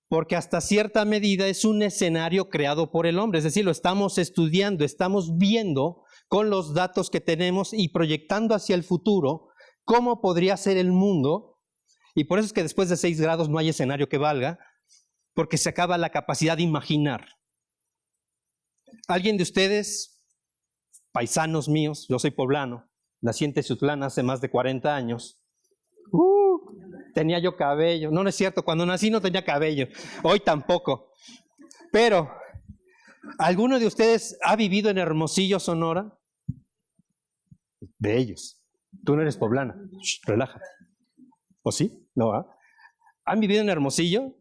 Porque hasta cierta medida es un escenario creado por el hombre, es decir, lo estamos estudiando, estamos viendo con los datos que tenemos y proyectando hacia el futuro cómo podría ser el mundo, y por eso es que después de 6 grados no hay escenario que valga, porque se acaba la capacidad de imaginar. ¿Alguien de ustedes, paisanos míos, yo soy poblano, nací en Teciutlán hace más de 40 años, tenía yo cabello, no es cierto, cuando nací no tenía cabello, hoy tampoco, pero ¿alguno de ustedes ha vivido en Hermosillo, Sonora? De ellos, tú no eres poblana, relájate, ¿o sí? ¿No? ¿Ah? ¿Han vivido en Hermosillo?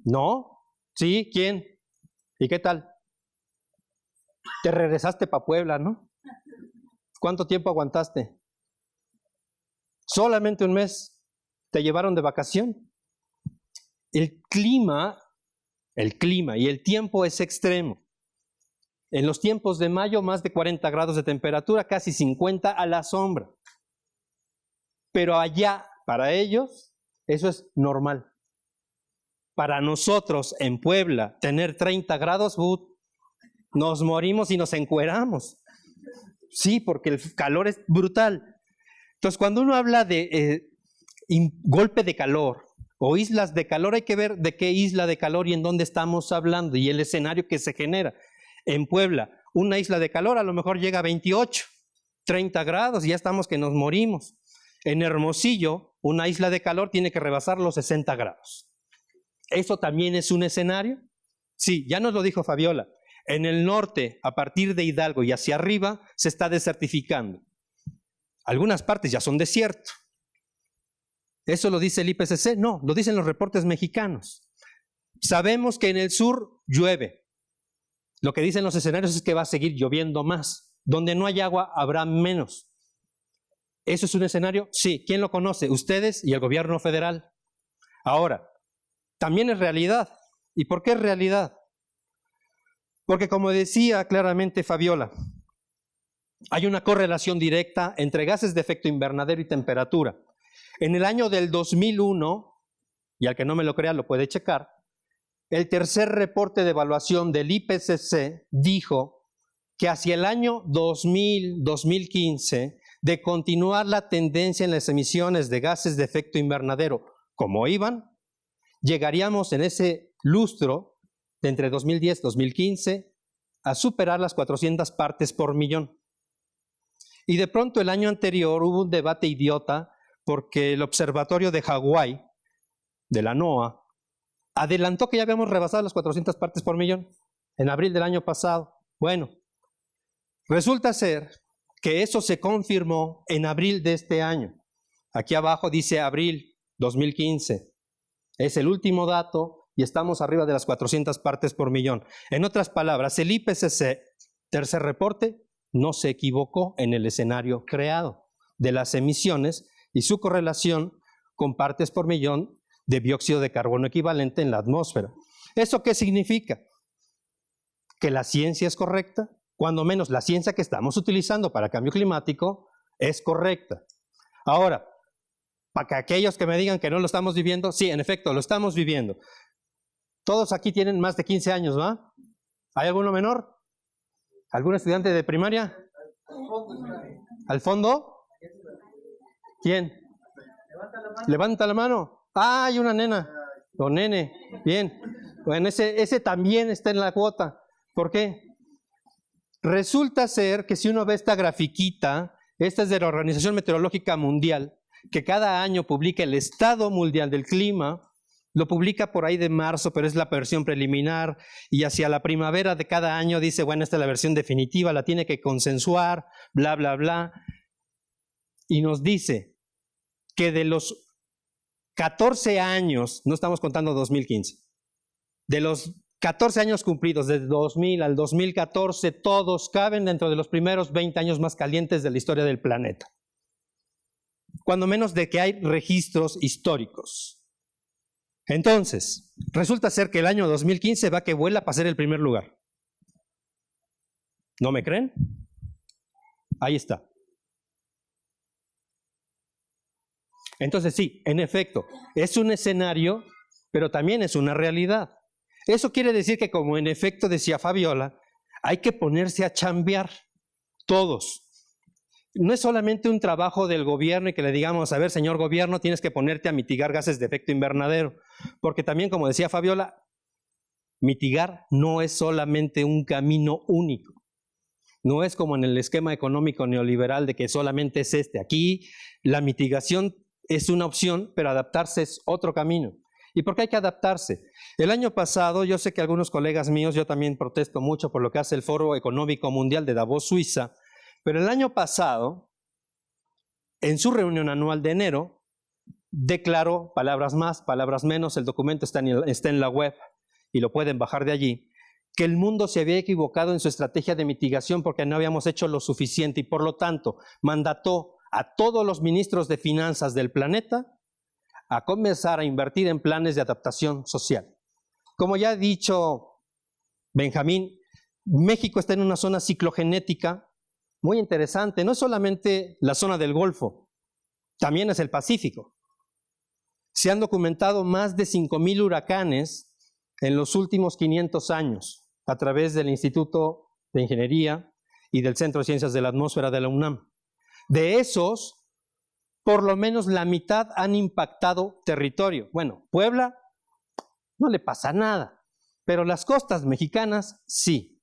¿No? ¿Sí? ¿Quién? ¿Y qué tal? Te regresaste para Puebla, ¿no? ¿Cuánto tiempo aguantaste? Solamente un mes. ¿Te llevaron de vacación? El clima y el tiempo es extremo. En los tiempos de mayo, más de 40 grados de temperatura, casi 50 a la sombra. Pero allá, para ellos, eso es normal. Para nosotros, en Puebla, tener 30 grados, nos morimos y nos encueramos. Sí, porque el calor es brutal. Entonces, cuando uno habla de golpe de calor o islas de calor, hay que ver de qué isla de calor y en dónde estamos hablando y el escenario que se genera. En Puebla, una isla de calor a lo mejor llega a 28, 30 grados y ya estamos que nos morimos. En Hermosillo, una isla de calor tiene que rebasar los 60 grados. ¿Eso también es un escenario? Sí, ya nos lo dijo Fabiola. En el norte, a partir de Hidalgo y hacia arriba, se está desertificando. Algunas partes ya son desierto. ¿Eso lo dice el IPCC? No, lo dicen los reportes mexicanos. Sabemos que en el sur llueve. Lo que dicen los escenarios es que va a seguir lloviendo más. Donde no hay agua, habrá menos. ¿Eso es un escenario? Sí. ¿Quién lo conoce? Ustedes y el gobierno federal. Ahora, también es realidad. ¿Y por qué es realidad? Porque como decía claramente Fabiola, hay una correlación directa entre gases de efecto invernadero y temperatura. En el año del 2001, y al que no me lo crea lo puede checar, el tercer reporte de evaluación del IPCC dijo que hacia el año 2000-2015, de continuar la tendencia en las emisiones de gases de efecto invernadero como iban, llegaríamos en ese lustro de entre 2010 y 2015 a superar las 400 partes por millón. Y de pronto el año anterior hubo un debate idiota porque el observatorio de Hawái, de la NOAA, adelantó que ya habíamos rebasado las 400 partes por millón en abril del año pasado. Bueno, resulta ser que eso se confirmó en abril de este año. Aquí abajo dice abril 2015. Es el último dato y estamos arriba de las 400 partes por millón. En otras palabras, el IPCC, tercer reporte, no se equivocó en el escenario creado de las emisiones y su correlación con partes por millón de dióxido de carbono equivalente en la atmósfera. ¿Eso qué significa? Que la ciencia es correcta, cuando menos la ciencia que estamos utilizando para cambio climático es correcta. Ahora, para que aquellos que me digan que no lo estamos viviendo, sí, en efecto, lo estamos viviendo. Todos aquí tienen más de 15 años, ¿va? ¿Hay alguno menor? ¿Algún estudiante de primaria? ¿Al fondo? ¿Quién? Levanta la mano. Ah, hay una nena. O nene. Bien. Bueno, ese también está en la cuota. ¿Por qué? Resulta ser que si uno ve esta grafiquita, esta es de la Organización Meteorológica Mundial, que cada año publica el Estado Mundial del Clima, lo publica por ahí de marzo, pero es la versión preliminar, y hacia la primavera de cada año dice, bueno, esta es la versión definitiva, la tiene que consensuar, bla, bla, bla, y nos dice que de los 14 años, no estamos contando 2015, de los 14 años cumplidos, desde 2000 al 2014, todos caben dentro de los primeros 20 años más calientes de la historia del planeta. Cuando menos de que hay registros históricos. Entonces, resulta ser que el año 2015 va que vuela para ser el primer lugar. ¿No me creen? Ahí está. Entonces sí, en efecto, es un escenario, pero también es una realidad. Eso quiere decir que, como en efecto decía Fabiola, hay que ponerse a chambear todos. No es solamente un trabajo del gobierno y que le digamos, a ver, señor gobierno, tienes que ponerte a mitigar gases de efecto invernadero, porque también, como decía Fabiola, mitigar no es solamente un camino único. No es como en el esquema económico neoliberal de que solamente es este. Aquí la mitigación es una opción, pero adaptarse es otro camino. ¿Y por qué hay que adaptarse? El año pasado, yo sé que algunos colegas míos, yo también protesto mucho por lo que hace el Foro Económico Mundial de Davos, Suiza, pero el año pasado, en su reunión anual de enero, declaró, palabras más, palabras menos, el documento está en la web y lo pueden bajar de allí, que el mundo se había equivocado en su estrategia de mitigación porque no habíamos hecho lo suficiente y por lo tanto mandató a todos los ministros de finanzas del planeta a comenzar a invertir en planes de adaptación social. Como ya ha dicho Benjamín, México está en una zona ciclogenética muy interesante. No es solamente la zona del Golfo, también es el Pacífico. Se han documentado más de 5,000 huracanes en los últimos 500 años a través del Instituto de Ingeniería y del Centro de Ciencias de la Atmósfera de la UNAM. De esos, por lo menos la mitad han impactado territorio. Bueno, Puebla no le pasa nada, pero las costas mexicanas sí.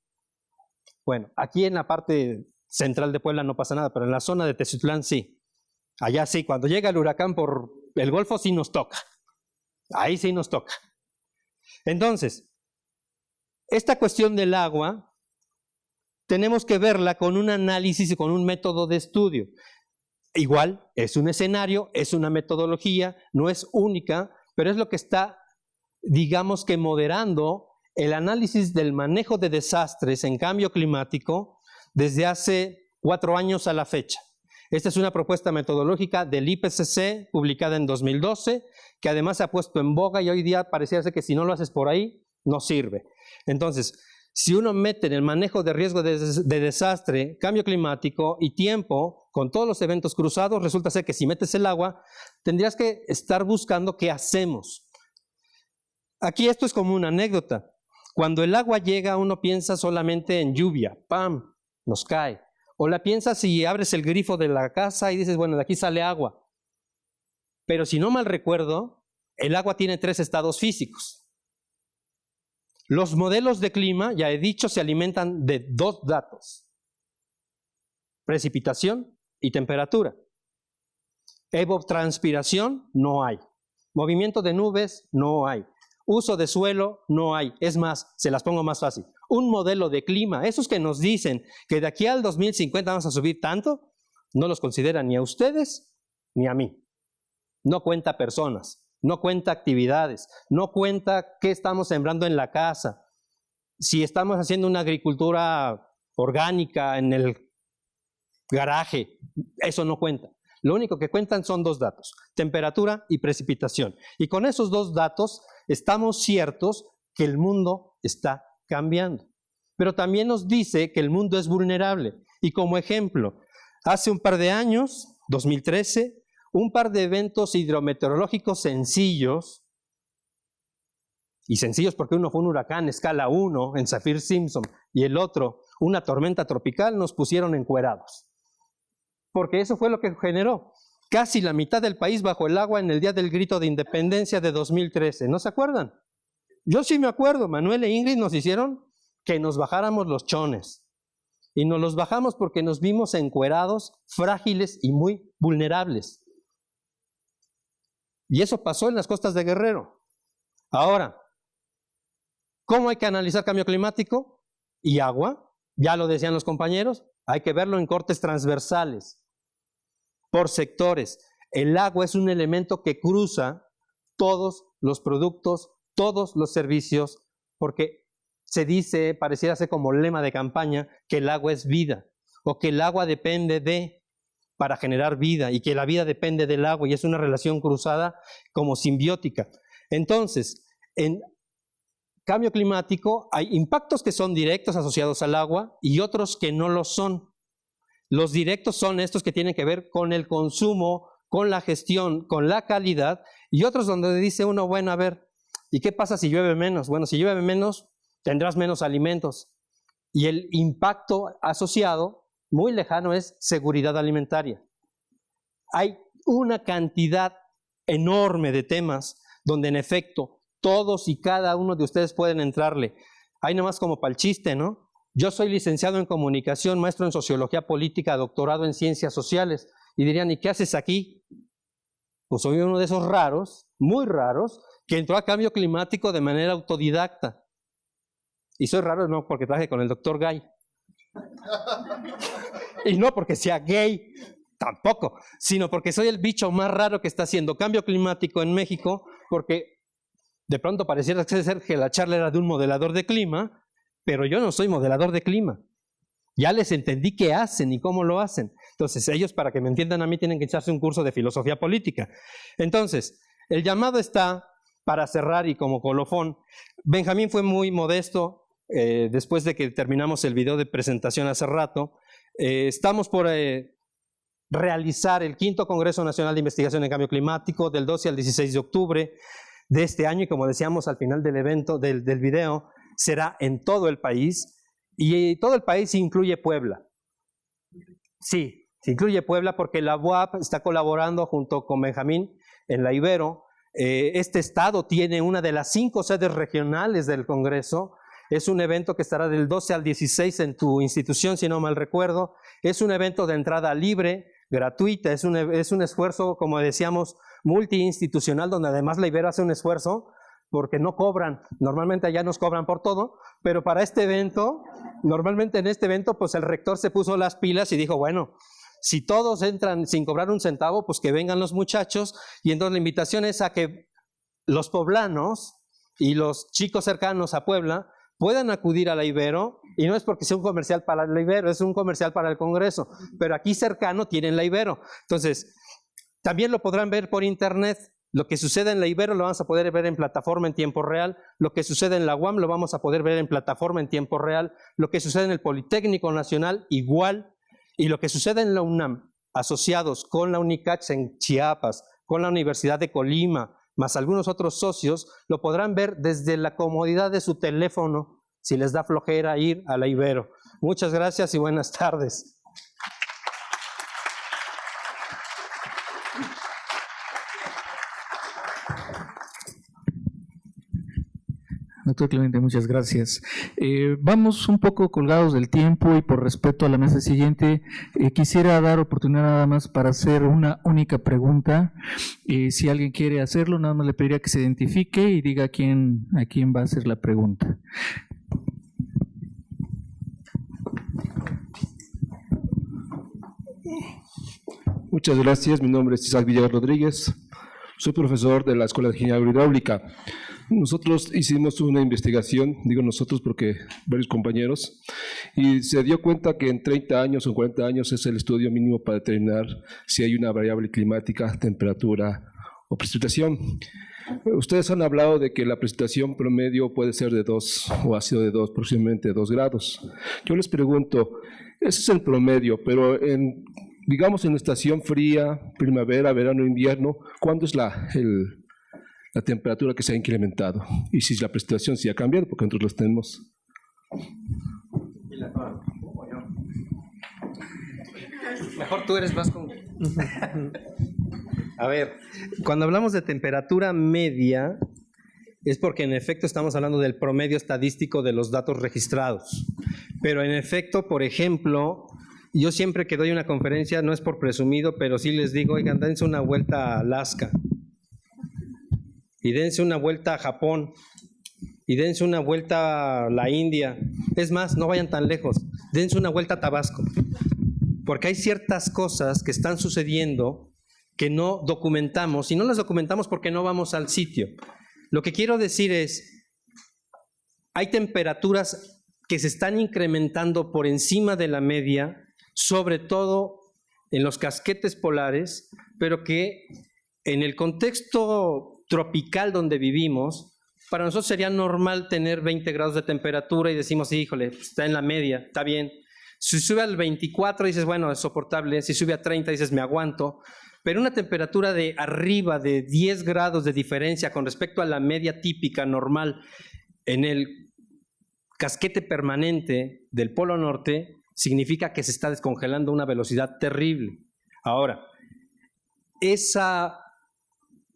Bueno, aquí en la parte central de Puebla no pasa nada, pero en la zona de Teziutlán sí. Allá sí, cuando llega el huracán por el Golfo sí nos toca. Ahí sí nos toca. Entonces, esta cuestión del agua tenemos que verla con un análisis y con un método de estudio. Igual, es un escenario, es una metodología, no es única, pero es lo que está, digamos que moderando el análisis del manejo de desastres en cambio climático desde hace 4 años a la fecha. Esta es una propuesta metodológica del IPCC publicada en 2012, que además se ha puesto en boga y hoy día pareciera ser que si no lo haces por ahí, no sirve. Entonces, si uno mete en el manejo de riesgo de desastre, cambio climático y tiempo, con todos los eventos cruzados, resulta ser que si metes el agua, tendrías que estar buscando qué hacemos. Aquí esto es como una anécdota. Cuando el agua llega, uno piensa solamente en lluvia, ¡pam!, nos cae. O la piensas si abres el grifo de la casa y dices, bueno, de aquí sale agua. Pero si no mal recuerdo, el agua tiene 3 estados físicos. Los modelos de clima, ya he dicho, se alimentan de 2 datos: precipitación y temperatura. Evapotranspiración no hay. Movimiento de nubes no hay. Uso de suelo no hay. Es más, se las pongo más fácil. Un modelo de clima, esos que nos dicen que de aquí al 2050 vamos a subir tanto, no los consideran ni a ustedes ni a mí. No cuenta personas, no cuenta actividades, no cuenta qué estamos sembrando en la casa, si estamos haciendo una agricultura orgánica en el garaje, eso no cuenta. Lo único que cuentan son 2 datos, temperatura y precipitación. Y con esos 2 datos estamos ciertos que el mundo está cambiando. Pero también nos dice que el mundo es vulnerable. Y como ejemplo, hace un par de años, 2013, un par de eventos hidrometeorológicos sencillos, y sencillos porque uno fue un huracán escala 1 en Saffir-Simpson y el otro una tormenta tropical, nos pusieron encuerados. Porque eso fue lo que generó casi la mitad del país bajo el agua en el día del grito de independencia de 2013. ¿No se acuerdan? Yo sí me acuerdo, Manuel e Ingrid nos hicieron que nos bajáramos los chones. Y nos los bajamos porque nos vimos encuerados, frágiles y muy vulnerables. Y eso pasó en las costas de Guerrero. Ahora, ¿cómo hay que analizar cambio climático y agua? Ya lo decían los compañeros, hay que verlo en cortes transversales, por sectores. El agua es un elemento que cruza todos los productos, todos los servicios, porque se dice, pareciera ser como lema de campaña, que el agua es vida, o que el agua depende de, para generar vida, y que la vida depende del agua, y es una relación cruzada como simbiótica. Entonces, en cambio climático hay impactos que son directos asociados al agua y otros que no lo son. Los directos son estos que tienen que ver con el consumo, con la gestión, con la calidad, y otros donde dice uno, bueno, a ver, ¿y qué pasa si llueve menos? Bueno, si llueve menos, tendrás menos alimentos. Y el impacto asociado, muy lejano, es seguridad alimentaria. Hay una cantidad enorme de temas donde en efecto todos y cada uno de ustedes pueden entrarle. Hay nomás como para el chiste, ¿no? Yo soy licenciado en comunicación, maestro en sociología política, doctorado en ciencias sociales. Y dirían, ¿y qué haces aquí? Pues soy uno de esos raros, muy raros, que entró a cambio climático de manera autodidacta. Y soy raro no porque traje con el doctor Gay. Y no porque sea gay, tampoco, sino porque soy el bicho más raro que está haciendo cambio climático en México, porque de pronto pareciera ser que la charla era de un modelador de clima, pero yo no soy modelador de clima. Ya les entendí qué hacen y cómo lo hacen. Entonces, ellos, para que me entiendan a mí, tienen que echarse un curso de filosofía política. Entonces, el llamado está, para cerrar y como colofón, Benjamín fue muy modesto después de que terminamos el video de presentación hace rato. Estamos por realizar el 5º Congreso Nacional de Investigación en Cambio Climático del 12 al 16 de octubre de este año, y como decíamos al final del evento, del video, será en todo el país, y todo el país incluye Puebla. Sí, incluye Puebla porque la UAP está colaborando junto con Benjamín en la Ibero. Este estado tiene una de las 5 sedes regionales del Congreso. Es un evento que estará del 12 al 16 en tu institución, si no mal recuerdo. Es un evento de entrada libre, gratuita, es un esfuerzo, como decíamos, multiinstitucional, donde además la Ibero hace un esfuerzo porque no cobran, normalmente allá nos cobran por todo, pero para este evento, normalmente en este evento, pues el rector se puso las pilas y dijo, bueno, si todos entran sin cobrar un centavo, pues que vengan los muchachos, y entonces la invitación es a que los poblanos y los chicos cercanos a Puebla puedan acudir a la Ibero, y no es porque sea un comercial para la Ibero, es un comercial para el Congreso, pero aquí cercano tienen la Ibero. Entonces, también lo podrán ver por internet. Lo que sucede en la Ibero lo vamos a poder ver en plataforma en tiempo real, lo que sucede en la UAM lo vamos a poder ver en plataforma en tiempo real, lo que sucede en el Politécnico Nacional igual, y lo que sucede en la UNAM, asociados con la UNICACH en Chiapas, con la Universidad de Colima, más algunos otros socios, lo podrán ver desde la comodidad de su teléfono, si les da flojera ir a la Ibero. Muchas gracias y buenas tardes. Doctor Clemente, muchas gracias. Vamos un poco colgados del tiempo y por respeto a la mesa siguiente, quisiera dar oportunidad nada más para hacer una única pregunta. Si alguien quiere hacerlo, nada más le pediría que se identifique y diga a quién va a hacer la pregunta. Muchas gracias. Mi nombre es Isaac Villegas Rodríguez. Soy profesor de la Escuela de Ingeniería Hidráulica. Nosotros hicimos una investigación, digo nosotros porque varios compañeros, y se dio cuenta que en 30 años o 40 años es el estudio mínimo para determinar si hay una variable climática, temperatura o precipitación. Ustedes han hablado de que la precipitación promedio puede ser de 2 o ha sido de 2, aproximadamente 2 grados. Yo les pregunto, ese es el promedio, pero digamos en estación fría, primavera, verano, invierno, ¿cuándo es la temperatura que se ha incrementado? Y si la precipitación sí ha cambiado, porque nosotros los tenemos. Mejor tú eres más con... A ver, cuando hablamos de temperatura media, es porque en efecto estamos hablando del promedio estadístico de los datos registrados. Pero en efecto, por ejemplo, yo siempre que doy una conferencia, no es por presumido, pero sí les digo, oigan, dense una vuelta a Alaska, y dense una vuelta a Japón, y dense una vuelta a la India. Es más, no vayan tan lejos, dense una vuelta a Tabasco, porque hay ciertas cosas que están sucediendo que no documentamos, y no las documentamos porque no vamos al sitio. Lo que quiero decir es, hay temperaturas que se están incrementando por encima de la media, sobre todo en los casquetes polares, pero que en el contexto tropical donde vivimos, para nosotros sería normal tener 20 grados de temperatura y decimos, híjole, está en la media, está bien. Si sube al 24 dices, bueno, es soportable. Si sube a 30 dices, me aguanto. Pero una temperatura de arriba de 10 grados de diferencia con respecto a la media típica normal en el casquete permanente del Polo Norte significa que se está descongelando a una velocidad terrible. Ahora, esa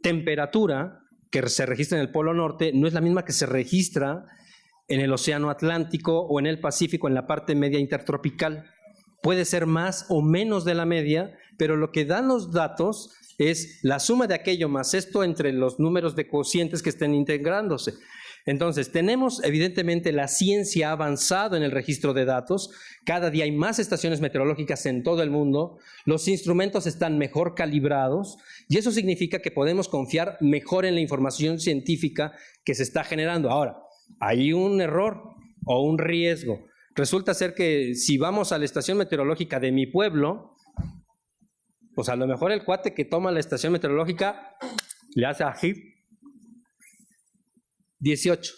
temperatura que se registra en el Polo Norte no es la misma que se registra en el Océano Atlántico o en el Pacífico, en la parte media intertropical. Puede ser más o menos de la media, pero lo que dan los datos es la suma de aquello más esto entre los números de cocientes que estén integrándose. Entonces, tenemos evidentemente la ciencia ha avanzado en el registro de datos, cada día hay más estaciones meteorológicas en todo el mundo, los instrumentos están mejor calibrados y eso significa que podemos confiar mejor en la información científica que se está generando. Ahora, hay un error o un riesgo. Resulta ser que si vamos a la estación meteorológica de mi pueblo, pues a lo mejor el cuate que toma la estación meteorológica le hace así 18.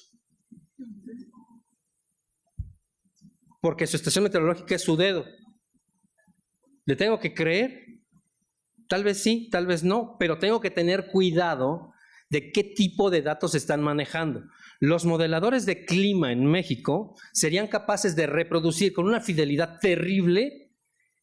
Porque su estación meteorológica es su dedo. ¿Le tengo que creer? Tal vez sí, tal vez no, pero tengo que tener cuidado de qué tipo de datos están manejando. Los modeladores de clima en México serían capaces de reproducir con una fidelidad terrible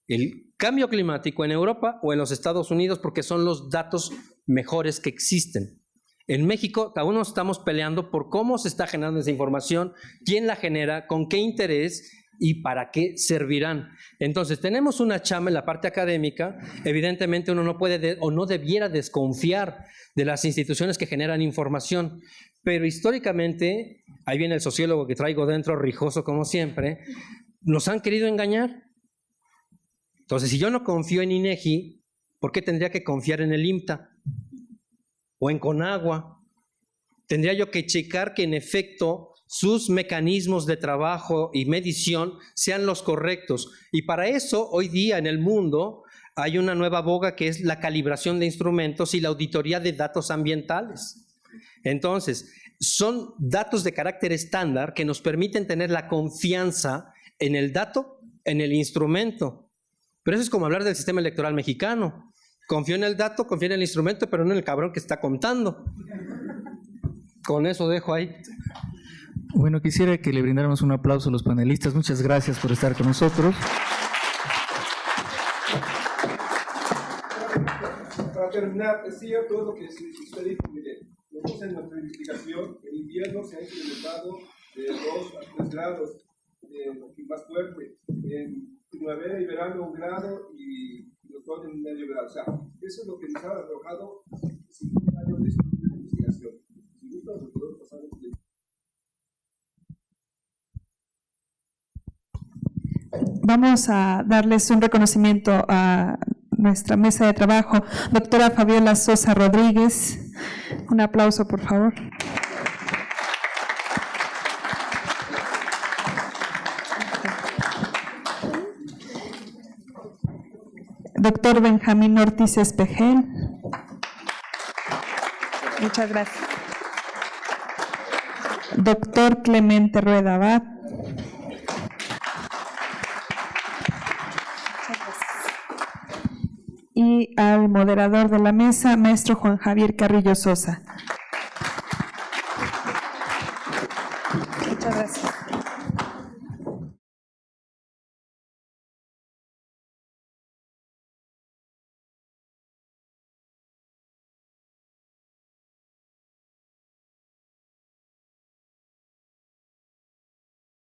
el cambio climático en Europa o en los Estados Unidos porque son los datos mejores que existen. En México aún nos estamos peleando por cómo se está generando esa información, quién la genera, con qué interés y para qué servirán. Entonces, tenemos una chamba en la parte académica. Evidentemente uno no puede o no debiera desconfiar de las instituciones que generan información, pero históricamente, ahí viene el sociólogo que traigo dentro, rijoso como siempre, nos han querido engañar. Entonces, si yo no confío en INEGI, ¿por qué tendría que confiar en el IMTA o en CONAGUA? Tendría yo que checar que en efecto sus mecanismos de trabajo y medición sean los correctos. Y para eso, hoy día en el mundo hay una nueva boga que es la calibración de instrumentos y la auditoría de datos ambientales. Entonces, son datos de carácter estándar que nos permiten tener la confianza en el dato, en el instrumento. Pero eso es como hablar del sistema electoral mexicano. Confío en el dato, confío en el instrumento, pero no en el cabrón que está contando. Con eso dejo ahí. Bueno, quisiera que le brindáramos un aplauso a los panelistas. Muchas gracias por estar con nosotros. Para terminar, es cierto lo que usted dijo, mire, nosotros en nuestra investigación, el invierno se ha incrementado de 2 a 3 grados, más fuerte, en primavera y verano 1 grado y en otoño 1,5 grado. O sea, eso es lo que nos ha arrojado 50 años de estudio de investigación. Si gusta, nos podemos pasar un poquito. Vamos a darles un reconocimiento a nuestra mesa de trabajo. Doctora Fabiola Sosa Rodríguez, un aplauso, por favor. Doctor Benjamín Ortiz Espejel. Muchas gracias. Doctor Clemente Rueda Abad. Y al moderador de la mesa, maestro Juan Javier Carrillo Sosa.